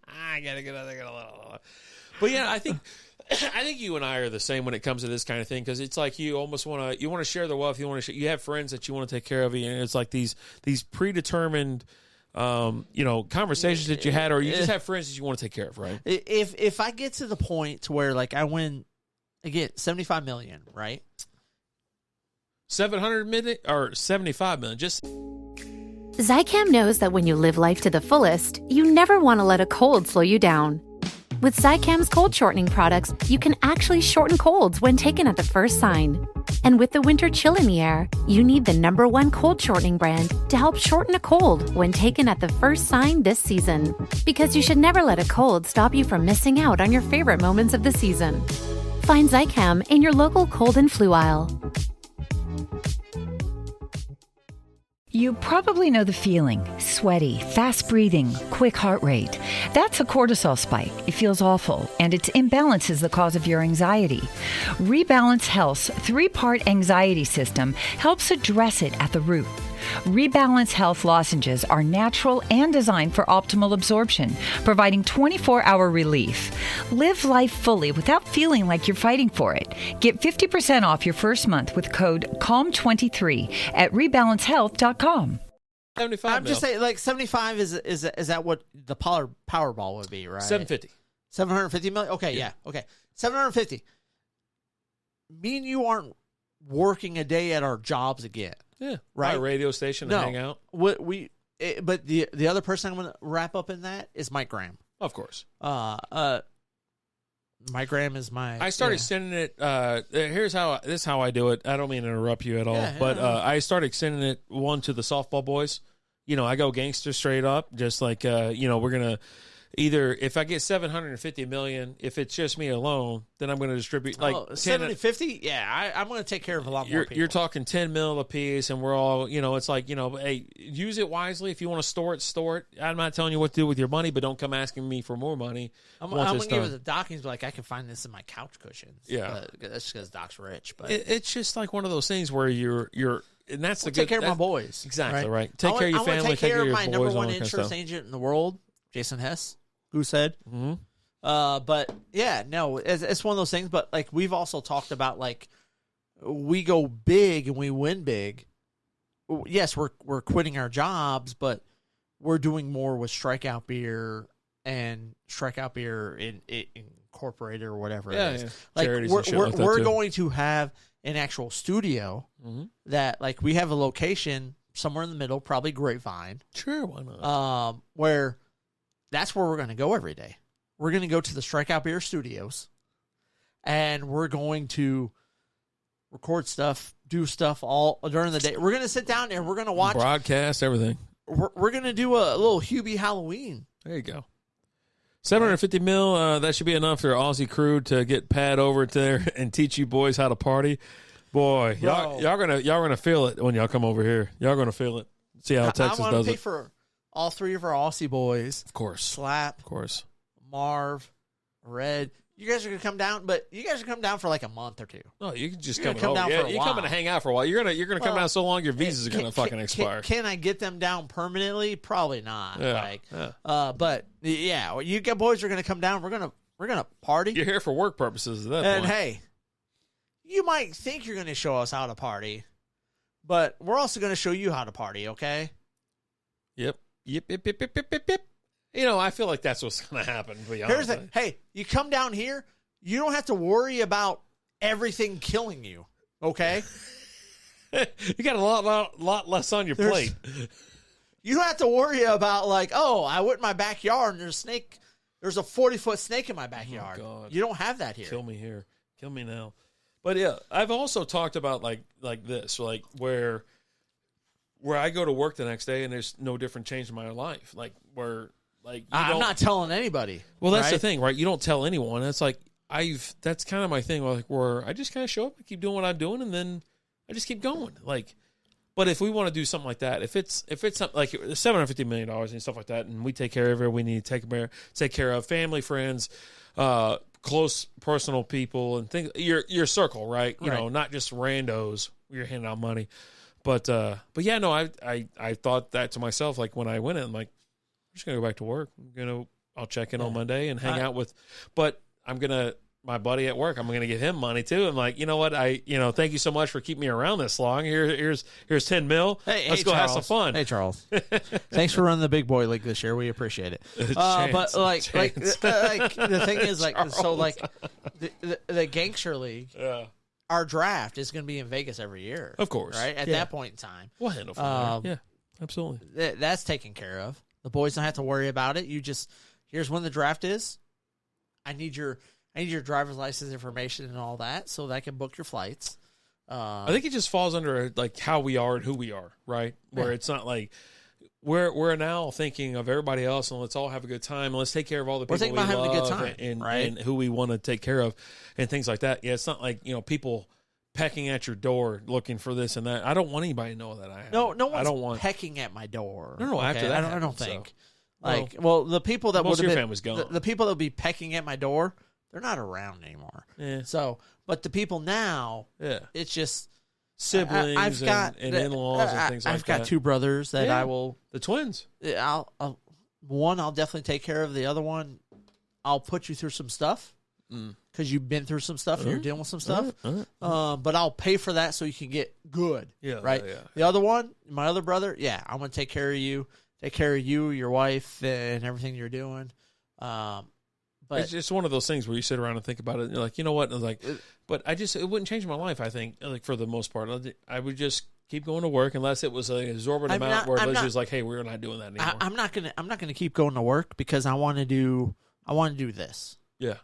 I gotta get out there. But yeah, I think you and I are the same when it comes to this kind of thing, because it's like you almost want to share the wealth. You have friends that you want to take care of, and it's like these predetermined conversations that you had, or you just have friends that you want to take care of, right? If I get to the point to where like I win again $75 million, right? 700 million or 75 million, just. Zycam knows that when you live life to the fullest, you never want to let a cold slow you down. With Zycam's cold shortening products, you can actually shorten colds when taken at the first sign. And with the winter chill in the air, you need the #1 cold shortening brand to help shorten a cold when taken at the first sign this season. Because you should never let a cold stop you from missing out on your favorite moments of the season. Find Zycam in your local cold and flu aisle. You probably know the feeling. Sweaty, fast breathing, quick heart rate. That's a cortisol spike. It feels awful, and its imbalance is the cause of your anxiety. Rebalance Health's 3-part anxiety system helps address it at the root. Rebalance Health lozenges are natural and designed for optimal absorption, providing 24-hour relief. Live life fully without feeling like you're fighting for it. Get 50% off your first month with code CALM23 at rebalancehealth.com. 75 I'm just saying, like 75 is that what the Powerball would be, right? 750. 750 million. Okay, yeah. Okay, 750. Me and you aren't working a day at our jobs again. Yeah, right. A radio station to hang out. But the other person I'm going to wrap up in that is Mike Graham. Of course. Mike Graham is my. I started sending it. This is how I do it. I don't mean to interrupt you at all, but I started sending it one to the softball boys. I go gangster straight up, just like we're gonna. Either if I get 750 million, if it's just me alone, then I'm going to distribute like 750. Yeah, I'm going to take care of a lot more people. You're talking 10 mil a piece, and we're all it's like hey, use it wisely. If you want to store it. I'm not telling you what to do with your money, but don't come asking me for more money. I'm going to give it the Dockings, but like I can find this in my couch cushions. Yeah, that's because Doc's rich. But it's just like one of those things where you're. And that's the take care of my boys. Exactly right. Take care of your family. Take care of my boys, #1 insurance agent in the world, Jason Hess. Who said? Mm-hmm. But yeah, no, it's one of those things. But like we've also talked about, like we go big and we win big. Yes, we're quitting our jobs, but we're doing more with Strikeout Beer and Strikeout Beer Incorporated or whatever it is. Yeah. Like we're too. going to have an actual studio that like we have a location somewhere in the middle, probably Grapevine. Sure, why not? Where. That's where we're going to go every day. We're going to go to the Strikeout Beer Studios, and we're going to record stuff, do stuff all during the day. We're going to sit down and we're going to watch. Broadcast, everything. We're going to do a little Hubie Halloween. There you go. 750 mil, that should be enough for Aussie crew to get Pat over there and teach you boys how to party. Boy, y'all gonna feel it when y'all come over here. Y'all gonna feel it. See how Texas I does pay it. For all three of our Aussie boys. Of course. Slap. Of course. Marv. Red. You guys are going to come down, but you guys are come down for like a month or two. No, you can just come down for a while. You're coming to hang out for a while. You're gonna come down so long your visas are gonna fucking expire. Can I get them down permanently? Probably not. Yeah. But yeah, you boys are gonna come down. We're gonna party. You're here for work purposes at that and point. Hey, you might think you're gonna show us how to party, but we're also gonna show you how to party. Okay? Yep. I feel like that's what's going to happen. To be Here's honest. hey, you come down here, you don't have to worry about everything killing you, okay? You got a lot less on your plate. You don't have to worry about like, oh, I went in my backyard and there's a 40-foot snake in my backyard. Oh, God. You don't have that here. Kill me here. Kill me now. But yeah, I've also talked about like this, like where I go to work the next day and there's no different change in my life. Like where I'm not telling anybody. Well, that's the thing, right? You don't tell anyone. It's like that's kind of my thing. Like where I just kind of show up, I keep doing what I'm doing, and then I just keep going. Like But if we want to do something like that, if it's something like $750 million and stuff like that, and we take care of it, we need to take care of family, friends, close personal people, and things. Your circle, right? You know, not just randos. You're handing out money, but yeah, no, I thought that to myself, like when I went in, I'm like, I'm just gonna go back to work. I'll check in on Monday and hang out with, but my buddy at work, I'm going to give him money too. I'm like, you know what? Thank you so much for keeping me around this long. Here's 10 mil. Let's go have some fun. Hey, Charles. Thanks for running the big boy league this year. We appreciate it. But like the thing is, like, Charles. So like the Gangster League, our draft is going to be in Vegas every year. Of course. Right? At that point in time. We'll handle from there. Yeah, absolutely. That's taken care of. The boys don't have to worry about it. Here's when the draft is. I need your driver's license information and all that, so that I can book your flights. I think it just falls under like how we are and who we are, right? Where it's not like we're now thinking of everybody else, and let's all have a good time, and let's take care of all the people we love, having a good time, and who we want to take care of, and things like that. Yeah, it's not like people pecking at your door looking for this and that. I don't want anybody to know that I have. No one's pecking at my door. No, after that, I don't think. So. The people that most would of your been, family's gone. The people that would be pecking at my door, they're not around anymore. Yeah. So, but the people now, it's just siblings I've got and in-laws and things like that. I've got two brothers that I will. The twins. I'll definitely take care of. The other one, I'll put you through some stuff because you've been through some stuff and you're dealing with some stuff. But I'll pay for that so you can get good. Yeah. Right. Yeah. The other one, my other brother, I'm going to take care of you. Take care of you, your wife, and everything you're doing. But it's just one of those things where you sit around and think about it, and you're like, you know what? And like, but it wouldn't change my life. I think, like for the most part, I would just keep going to work unless it was an exorbitant amount where Liz was like, hey, we're not doing that anymore. I'm not gonna keep going to work because I want to do this. Yeah.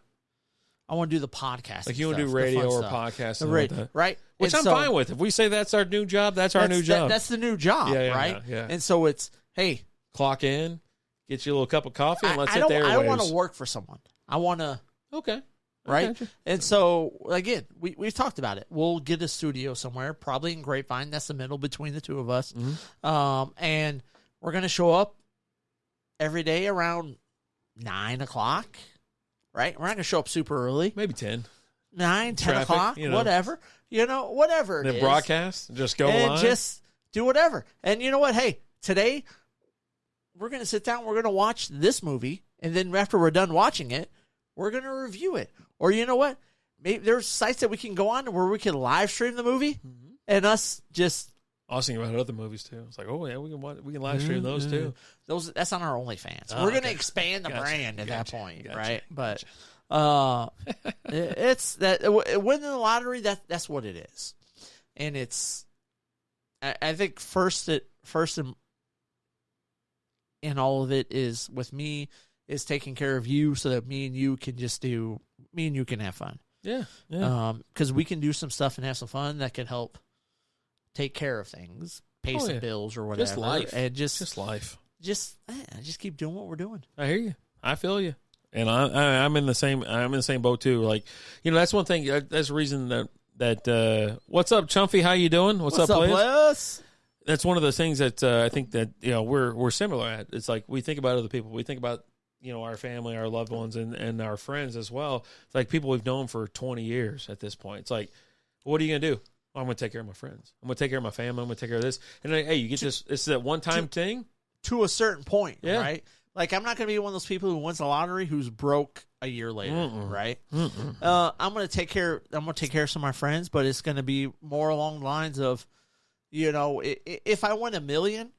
I want to do the podcast. Like you want to do radio or podcast and like that. Right? Which I'm fine with. If we say that's our new job, that's our new job. That's the new job, right? Yeah. And so it's, hey, clock in, get you a little cup of coffee, and let's hit the airwaves. I don't want to work for someone. I want to. Okay. Right? And so, again, we've talked about it. We'll get a studio somewhere, probably in Grapevine. That's the middle between the two of us. Mm-hmm. And we're going to show up every day around 9 o'clock. Right? We're not going to show up super early. Maybe 10. 9, 10 o'clock, whatever. Whatever it is. Broadcast, just go and live. Just do whatever. And you know what? Hey, today we're going to sit down, we're going to watch this movie, and then after we're done watching it, we're going to review it. Or you know what? Maybe there's sites that we can go on where we can live stream the movie and us just... I was thinking about other movies too. It's like, oh yeah, we can live stream those too. That's on our OnlyFans. We're going to expand the brand at that point, right? But it's that winning the lottery. That's what it is, and it's. I think first in all of it is with me is taking care of you so that me and you can have fun. Yeah. Because we can do some stuff and have some fun that can help take care of things, pay some bills or whatever. Just life. And just life. Just keep doing what we're doing. I hear you. I feel you. And I'm in the same boat too. Like, that's one thing. That's the reason that what's up, Chumpy? How you doing? What's up, Les? That's one of the things that I think that we're similar at. It's like we think about other people. We think about our family, our loved ones, and our friends as well. It's like people we've known for 20 years at this point. It's like, what are you gonna do? Well, I'm gonna take care of my friends. I'm gonna take care of my family. I'm gonna take care of this. And hey, you get this. It's that one-time thing to a certain point, right? Like I'm not gonna be one of those people who wins the lottery who's broke a year later, right? I'm gonna take care of some of my friends, but it's gonna be more along the lines of, if I win $1 million.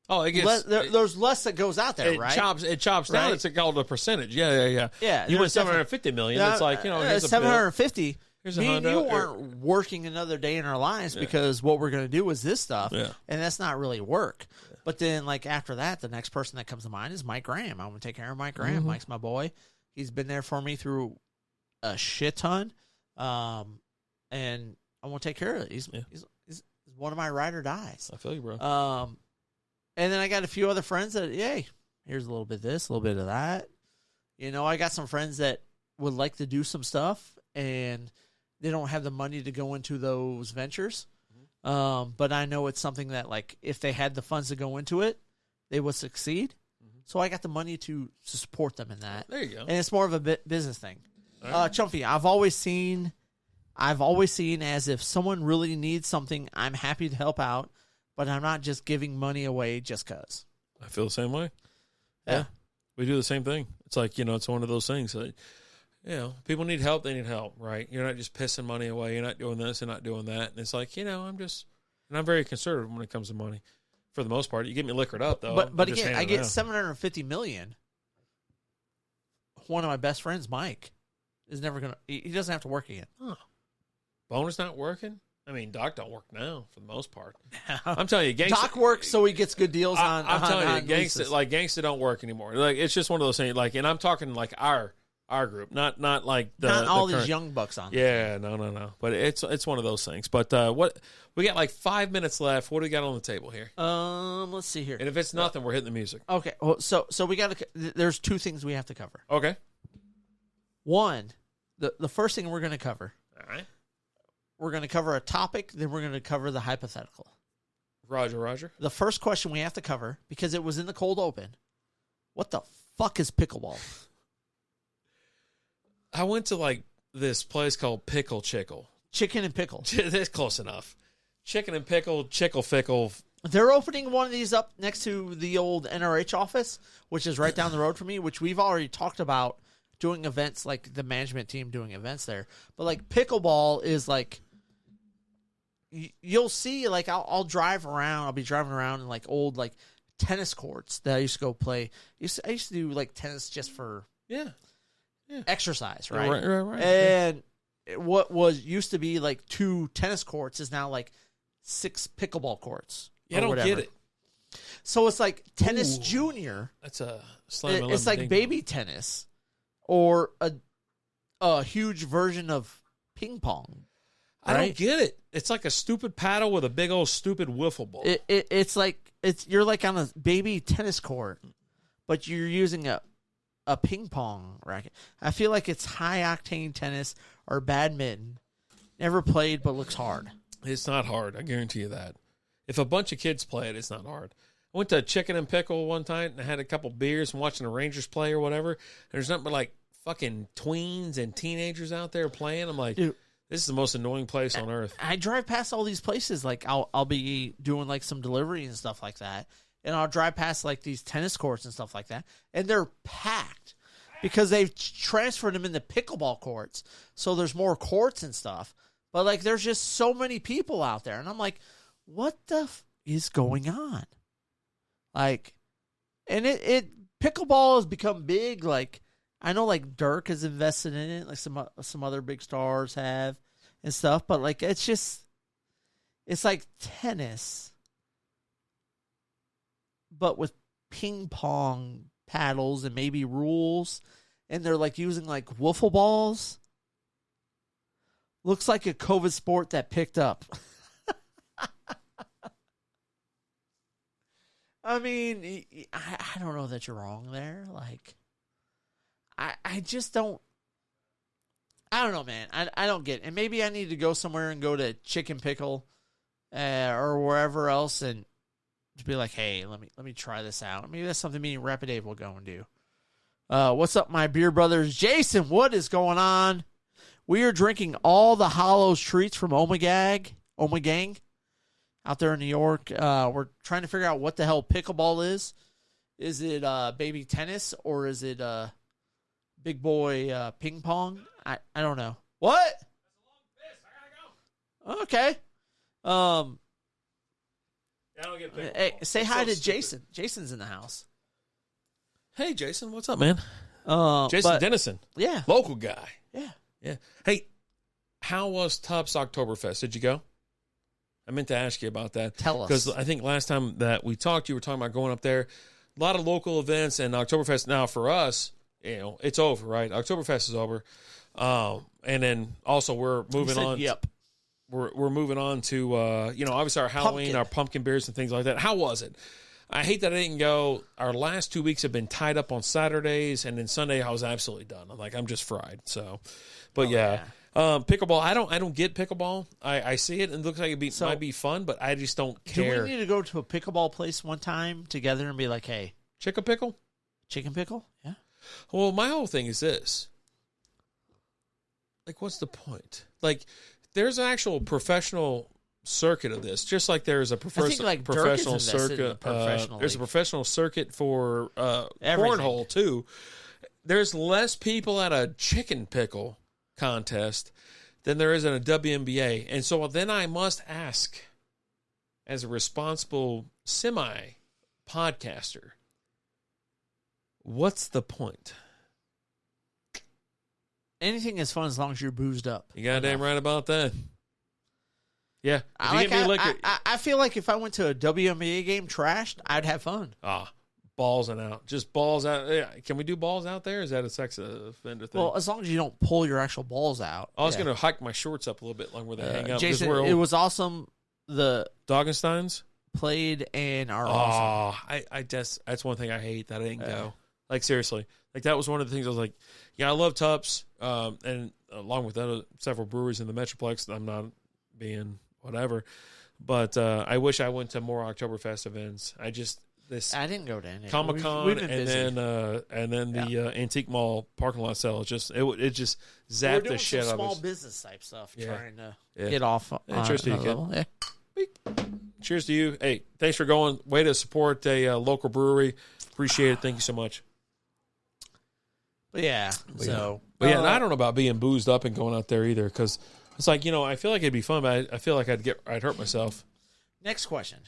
Oh, it gets there's less that goes out there, right? It chops down. It's called a percentage. Yeah. You win $750 million. It's like here's a $750. Me and you aren't working another day in our lives because what we're going to do is this stuff, and that's not really work. But then, like after that, the next person that comes to mind is Mike Graham. I'm going to take care of Mike Graham. Mike's my boy. He's been there for me through a shit ton, and I want to take care of it. He's one of my ride or dies. I feel you, bro. And then I got a few other friends that, here's a little bit of this, a little bit of that. I got some friends that would like to do some stuff, and they don't have the money to go into those ventures. But I know it's something that, like, if they had the funds to go into it, they would succeed. So I got the money to support them in that. There you go. And it's more of a business thing. Chumpy, I've always seen as if someone really needs something, I'm happy to help out, but I'm not just giving money away just because. I feel the same way. Yeah. We do the same thing. It's like, it's one of those things that, people need help, they need help, right? You're not just pissing money away. You're not doing this and not doing that. And it's like, I'm very conservative when it comes to money. For the most part, you get me liquored up though. But again, I get $750 million. One of my best friends, Mike, is never gonna. He doesn't have to work again. Huh. Boner's not working. I mean, Doc don't work now for the most part. I'm telling you, gangsta, Doc works so he gets good deals on. I'm telling you, leases. gangsta don't work anymore. Like it's just one of those things. Like, and I'm talking like our group, not like not all current, these young bucks on. Yeah, no. But it's one of those things. But what we got like 5 minutes left. What do we got on the table here? Let's see here. And if it's nothing, we're hitting the music. Okay. Well, so we got to. There's two things we have to cover. Okay. One, the first thing we're going to cover. All right. We're going to cover a topic, then we're going to cover the hypothetical. Roger. The first question we have to cover, because it was in the cold open, what the fuck is pickleball? I went to like this place called Pickle Chickle. Chicken and pickle. That's close enough. Chicken and pickle, chickle fickle. They're opening one of these up next to the old NRH office, which is right down the road from me, which we've already talked about doing events, like the management team doing events there. But like pickleball is like, you'll see, like I'll drive around. I'll be driving around in like old like tennis courts that I used to go play. I used to do like tennis just for exercise, right? Right. And what was used to be like 2 tennis courts is now like 6 pickleball courts. Yeah, I don't whatever. get it. So it's like tennis junior. That's a slam. It's like baby tennis, or a huge version of ping pong. I right? don't get it. It's like a stupid paddle with a big old stupid wiffle ball. It's like you're like on a baby tennis court, but you're using a ping pong racket. I feel like it's high octane tennis or badminton. Never played, but looks hard. It's not hard. I guarantee you that. If a bunch of kids play it, it's not hard. I went to Chicken and Pickle one time and I had a couple beers and watching the Rangers play or whatever. There's nothing but like fucking tweens and teenagers out there playing. I'm like, dude, this is the most annoying place on earth. I drive past all these places. Like I'll be doing like some delivery and stuff like that, and I'll drive past like these tennis courts and stuff like that, and they're packed because they've transferred them into pickleball courts. So there's more courts and stuff, but like there's just so many people out there, and I'm like, what the is going on? Like, and it pickleball has become big. Like, I know like Dirk has invested in it, like some other big stars have and stuff, but like it's like tennis, but with ping pong paddles and maybe rules, and they're like using like wiffle balls. Looks like a COVID sport that picked up. I mean, I don't know that you're wrong there. Like, I just don't. I don't know, man. I don't get it. And maybe I need to go somewhere and go to Chicken Pickle or wherever else and to be like, hey, let me try this out. Maybe that's something me and Rapid Dave will go and do. What's up, my beer brothers? Jason, what is going on? We are drinking all the Hallows treats from Ommegang out there in New York. We're trying to figure out what the hell pickleball is. Is it baby tennis or is it big boy ping pong? I don't know. What? That's a long piss. I gotta go. Okay. I don't get pickleball. Hey, say hi to stupid. Jason. Jason's in the house. Hey, Jason, what's up, man? Jason Dennison. Yeah. Local guy. Yeah. Hey, how was Tubbs Oktoberfest? Did you go? I meant to ask you about that. Tell us. Because I think last time that we talked, you were talking about going up there. A lot of local events and Oktoberfest. Now, for us, it's over, right? Oktoberfest is over. And then also we're moving on. Yep. We're moving on to, obviously our Halloween, our pumpkin beers and things like that. How was it? I hate that I didn't go. Our last 2 weeks have been tied up on Saturdays, and then Sunday I was absolutely done. I'm just fried. So, but Pickleball. I don't get pickleball. I see it and it looks like it might be fun, but I just don't care. Do we need to go to a pickleball place one time together and be like, hey, Chicken pickle? chicken pickle? Yeah. Well, my whole thing is this. Like, what's the point? Like, there's an actual professional circuit of this, just like there's a professional circuit. There's a professional circuit for cornhole too. There's less people at a chicken pickle contest than there is in a WNBA, and so then I must ask, as a responsible semi-podcaster, what's the point? Anything is fun as long as you're boozed up. You goddamn right about that. Yeah. I feel like if I went to a WNBA game trashed, I'd have fun. Balls and out. Just balls out. Yeah. Can we do balls out there? Is that a sex offender thing? Well, as long as you don't pull your actual balls out. I was going to hike my shorts up a little bit like where they hang out. Jason, it was awesome. The Doggensteins played and are awesome. I just, that's one thing I hate that I didn't go. Like, seriously. Like, that was one of the things I was like, yeah, I love Tups. And along with several breweries in the Metroplex, I'm not being whatever. But I wish I went to more Oktoberfest events. I didn't go to any. Comic-Con and then the Antique Mall parking lot sale. It just zapped the shit out of us. Small business type stuff, trying to get off. Cheers to you, kid. Cheers to you. Hey, thanks for going. Way to support a local brewery. Appreciate it. Thank you so much. But yeah, so. But yeah, and I don't know about being boozed up and going out there either, because it's like, I feel like it'd be fun, but I feel like I'd hurt myself. Next question.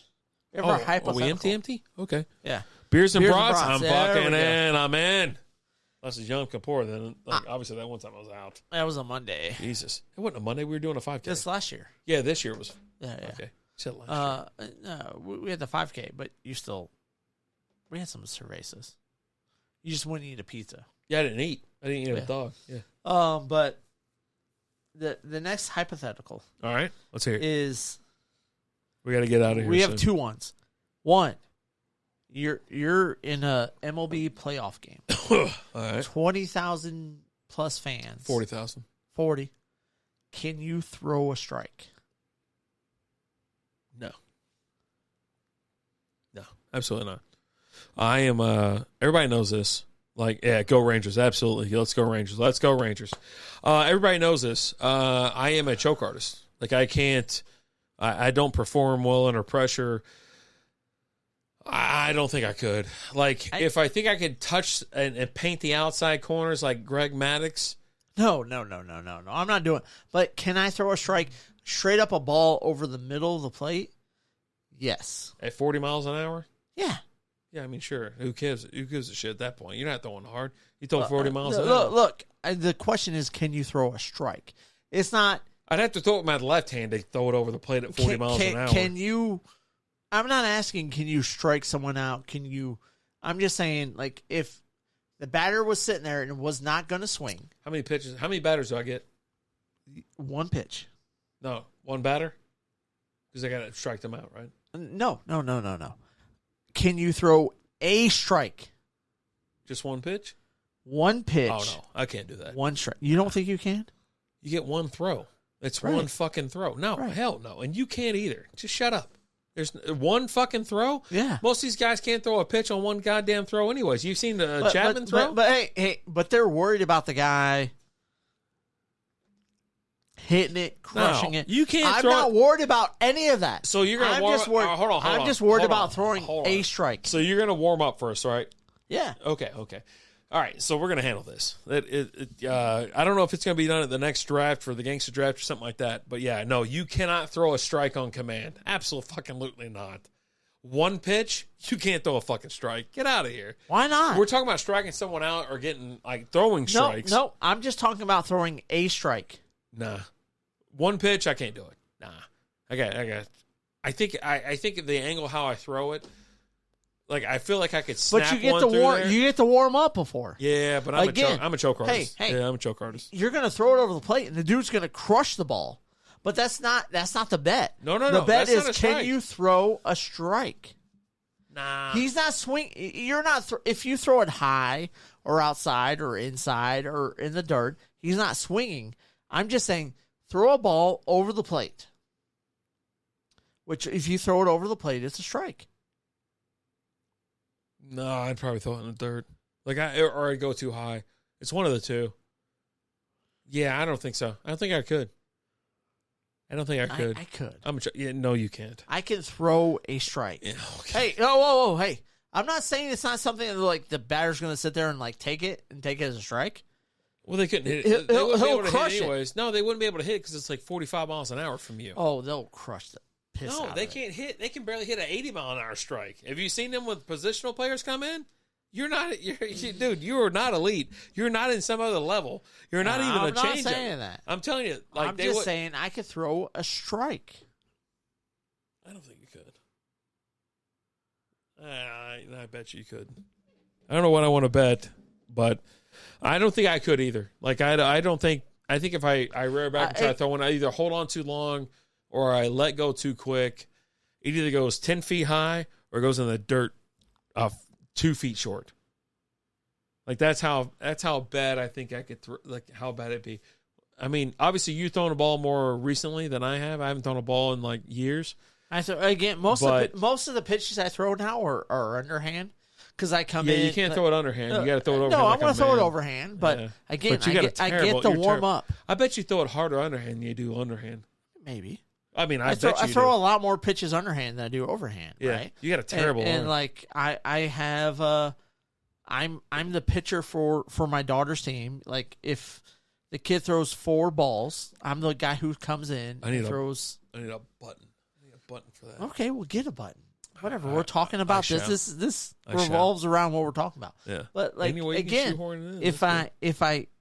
Are we empty? Okay. Yeah. Beers and brats. I'm fucking in. I'm in. Unless it's Yom Kippur, then obviously that one time I was out. That was a Monday. Jesus. It wasn't a Monday. We were doing a 5K. This last year. Yeah, this year was. Yeah. Okay. Said last year. No, we had the 5K, but we had some cervezas. You just wouldn't eat a pizza. Yeah, I didn't eat. I didn't eat a dog. Yeah. But the next hypothetical. All right. Let's hear it. Is we got to get out of here. We have two ones. One, you're in a MLB playoff game. All right. 20,000 plus fans. 40,000. 40. Can you throw a strike? No, absolutely not. I am. Everybody knows this. Like, yeah, go Rangers. Absolutely. Let's go Rangers. Let's go Rangers. Everybody knows this. I am a choke artist. Like, I can't. I don't perform well under pressure. I don't think I could. Like, if I think I could touch and paint the outside corners like Greg Maddux. No. I'm not doing it. But can I throw a strike straight up a ball over the middle of the plate? Yes. At 40 miles an hour? Yeah. Yeah, I mean, sure. Who gives a shit at that point? You're not throwing hard. You throw 40 miles an hour. Look, the question is, can you throw a strike? It's not. I'd have to throw it with my left hand to throw it over the plate at 40 miles an hour. Can you? I'm not asking, can you strike someone out? I'm just saying, like, if the batter was sitting there and was not going to swing. How many pitches? How many batters do I get? One pitch. No, one batter? Because I got to strike them out, right? No. Can you throw a strike? Just one pitch? One pitch. Oh, no. I can't do that. One strike. You don't think you can? You get one throw. It's one fucking throw. No, hell no. And you can't either. Just shut up. There's one fucking throw? Yeah. Most of these guys can't throw a pitch on one goddamn throw anyways. You've seen the Chapman throw? But they're worried about the guy hitting it, crushing it. You can't I'm not worried about any of that. So you're going to warm up. Hold on. I'm just worried about throwing a strike. So you're going to warm up first, right? Yeah. Okay. All right, so we're going to handle this. I don't know if it's going to be done at the next draft for the gangster draft or something like that. But, yeah, no, you cannot throw a strike on command. Absolutely not. One pitch, you can't throw a fucking strike. Get out of here. Why not? We're talking about striking someone out or getting, like, throwing strikes. No, I'm just talking about throwing a strike. Nah. One pitch, I can't do it. Nah. I think the angle how I throw it, like, I feel like I could snap but you get one to through there. You get to warm up before. Yeah, but I'm a choke artist. Hey, yeah, I'm a choke artist. You're going to throw it over the plate, and the dude's going to crush the ball. But that's not the bet. No. The bet that's is, not a strike. Can you throw a strike? Nah. He's not swing. You're not. If you throw it high or outside or inside or in the dirt, he's not swinging. I'm just saying, throw a ball over the plate. Which, if you throw it over the plate, it's a strike. No, I'd probably throw it in the dirt. Or I'd go too high. It's one of the two. Yeah, I don't think so. I don't think I could. I could. No, you can't. I can throw a strike. Yeah, okay. Hey, whoa, hey. I'm not saying it's not something that, like, the batter's going to sit there and, like, take it as a strike. Well, they couldn't hit it. They wouldn't be able to crush hit it anyways. No, they wouldn't be able to hit it because it's like 45 miles an hour from you. Oh, they'll crush the piss out No, of they it. can't hit. They can barely hit an 80-mile-an-hour strike. Have you seen them with positional players come in? Dude, you are not elite. You're not in some other level. You're not even a change. I'm not saying that. I'm telling you. Like, I'm just saying I could throw a strike. I don't think you could. I bet you could. I don't know what I want to bet, but I don't think I could either. Like, I don't think. I think if I rear back and try to throw one, I either hold on too long or I let go too quick. It either goes 10 feet high or it goes in the dirt 2 feet short. Like, that's how bad I think I could how bad it'd be. I mean, obviously you've thrown a ball more recently than I have. I haven't thrown a ball in like years. Most of the pitches I throw now are underhand because I come in. Yeah, you can't throw it underhand. You got to throw it overhand. No, I want to throw it overhand, but again, I get the warm up. I bet you throw it harder underhand than you do underhand. Maybe. I mean, I throw a lot more pitches underhand than I do overhand. Yeah, right? You got a terrible and like I have I'm the pitcher for my daughter's team. Like, if the kid throws 4 balls, I'm the guy who comes in and throws. I need a button. For that. Okay, we'll get a button. Whatever. We're talking about this revolves around what we're talking about. Yeah. But like, again, if I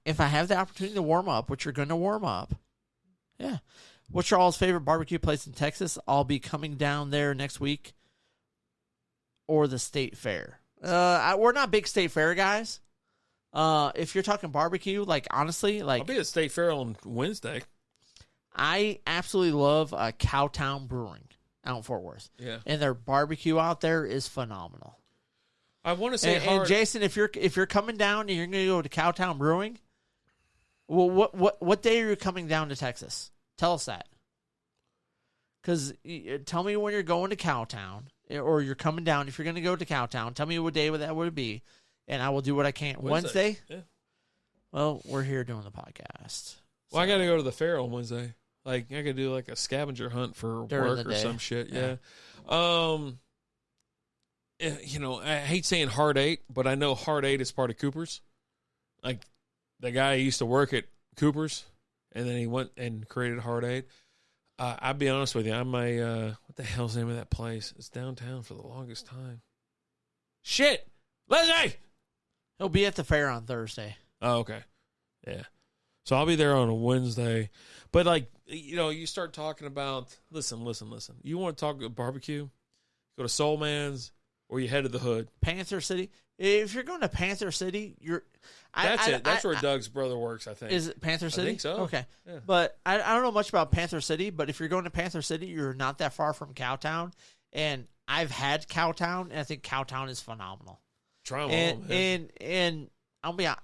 have the opportunity to warm up, which you're going to warm up, yeah. What's your all's favorite barbecue place in Texas? I'll be coming down there next week, or the state fair. We're not big state fair guys. If you're talking barbecue, like, honestly, like, I'll be at state fair on Wednesday. I absolutely love Cowtown Brewing out in Fort Worth. Yeah, and their barbecue out there is phenomenal. I want to say, and Jason, if you're coming down and you're going to go to Cowtown Brewing, well, what day are you coming down to Texas? Tell us that. Because tell me when you're going to Cowtown, or you're coming down. If you're going to go to Cowtown, tell me what day that would be, and I will do what I can. Wednesday? Yeah. Well, we're here doing the podcast. Well, I got to go to the fair on Wednesday. Like, I could do like a scavenger hunt for work or some shit. Yeah. I hate saying Hard 8, but I know Hard 8 is part of Cooper's. Like, the guy used to work at Cooper's, and then he went and created Hard 8. I'll be honest with you. I'm what the hell's the name of that place? It's downtown for the longest time. Shit! Leslie! He'll be at the fair on Thursday. Oh, okay. Yeah. So I'll be there on a Wednesday. But, like, you start talking about, listen. You want to talk about barbecue? Go to Soul Man's, or you head to the Hood. Panther City. If you're going to Panther City, That's where Doug's brother works, I think. Is it Panther City? I think so. Okay. Yeah. But I don't know much about Panther City, but if you're going to Panther City, you're not that far from Cowtown. And I've had Cowtown, and I think Cowtown is phenomenal. Try them all, and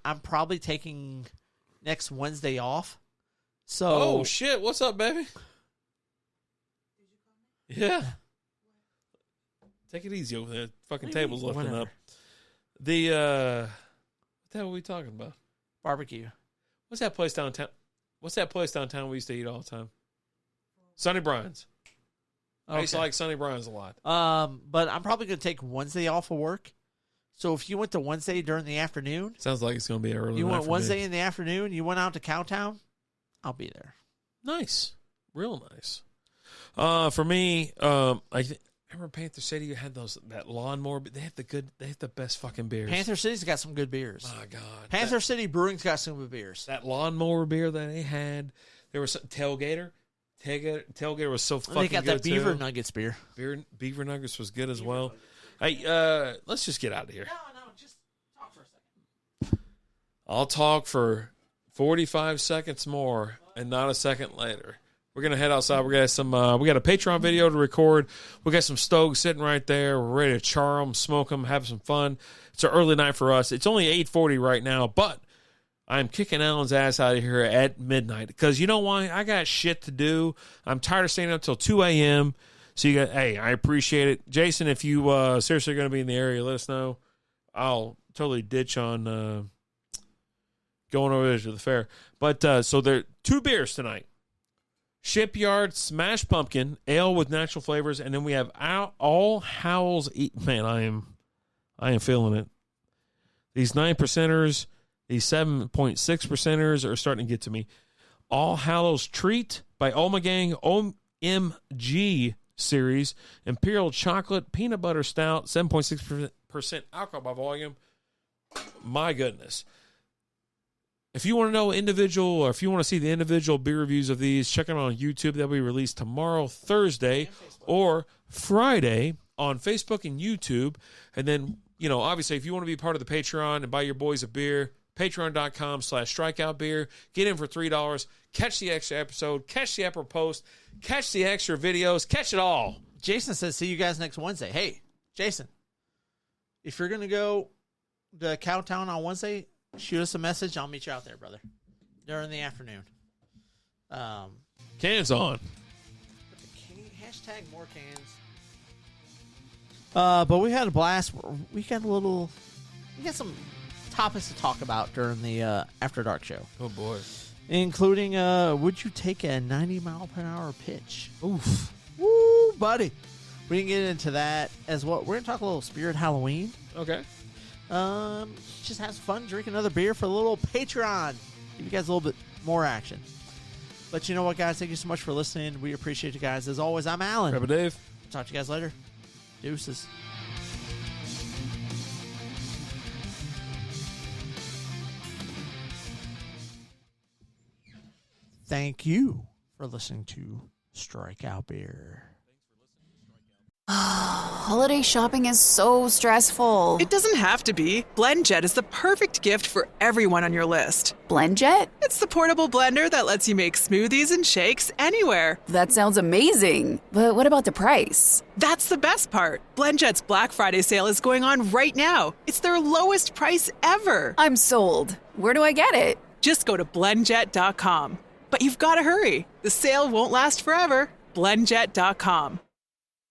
I'm probably taking next Wednesday off. So, oh shit! What's up, baby? Yeah. Take it easy over there. Fucking table's lifting up. What the hell are we talking about? Barbecue. What's that place downtown? We used to eat all the time? Sonny Brian's. Okay. I used to like Sonny Brian's a lot. But I'm probably going to take Wednesday off of work. So if you went to Wednesday during the afternoon. Sounds like it's going to be early. You went Wednesday in the afternoon, you went out to Cowtown, I'll be there. Nice. Real nice. For me, remember Panther City had that lawnmower, but they have the best fucking beers. Panther City's got some good beers. My God. Panther City Brewing's got some good beers. That lawnmower beer that they had. There was some Tailgater. Tailgater was so fucking good. They got that Beaver Nuggets beer. Beaver Nuggets was good as well. Hey, let's just get out of here. No, just talk for a second. I'll talk for 45 seconds more and not a second later. We're going to head outside. We got a Patreon video to record. We got some stoves sitting right there. We're ready to char them, smoke them, have some fun. It's an early night for us. It's only 8:40 right now, but I'm kicking Alan's ass out of here at midnight because you know why? I got shit to do. I'm tired of staying up till 2 a.m. So hey, I appreciate it. Jason, if you seriously are going to be in the area, let us know. I'll totally ditch on going over there to the fair. But so there are 2 beers tonight. Shipyard Smash Pumpkin Ale with natural flavors, and then we have All Hallows. Man, I am feeling it. These 9%ers, these 7.6%ers are starting to get to me. All Hallows Treat by Ommegang OMG series, Imperial Chocolate Peanut Butter Stout, 7.6% alcohol by volume. My goodness. If you want to know individual, or if you want to see the individual beer reviews of these, check them out on YouTube. They'll be released tomorrow, Thursday, or Friday on Facebook and YouTube. And then, obviously, if you want to be part of the Patreon and buy your boys a beer, patreon.com/strikeoutbeer. Get in for $3. Catch the extra episode. Catch the upper post. Catch the extra videos. Catch it all. Jason says, see you guys next Wednesday. Hey, Jason, if you're going to go to Cowtown on Wednesday, shoot us a message. I'll meet you out there, brother, during the afternoon. Cans on. Hashtag more cans. But we had a blast. We got some topics to talk about during the After Dark show. Oh, boy. Including, would you take a 90-mile-per-hour pitch? Oof. Woo, buddy. We didn't get into that as well. We're going to talk a little Spirit Halloween. Okay. Just have some fun, drink another beer for a little Patreon. Give you guys a little bit more action. But you know what, guys? Thank you so much for listening. We appreciate you guys. As always, I'm Alan. Grandpa Dave. Talk to you guys later. Deuces. Thank you for listening to Strikeout Beer. Holiday shopping is so stressful. It doesn't have to be. BlendJet is the perfect gift for everyone on your list. BlendJet? It's the portable blender that lets you make smoothies and shakes anywhere. That sounds amazing. But what about the price? That's the best part. BlendJet's Black Friday sale is going on right now. It's their lowest price ever. I'm sold. Where do I get it? Just go to blendjet.com. But you've got to hurry. The sale won't last forever. blendjet.com.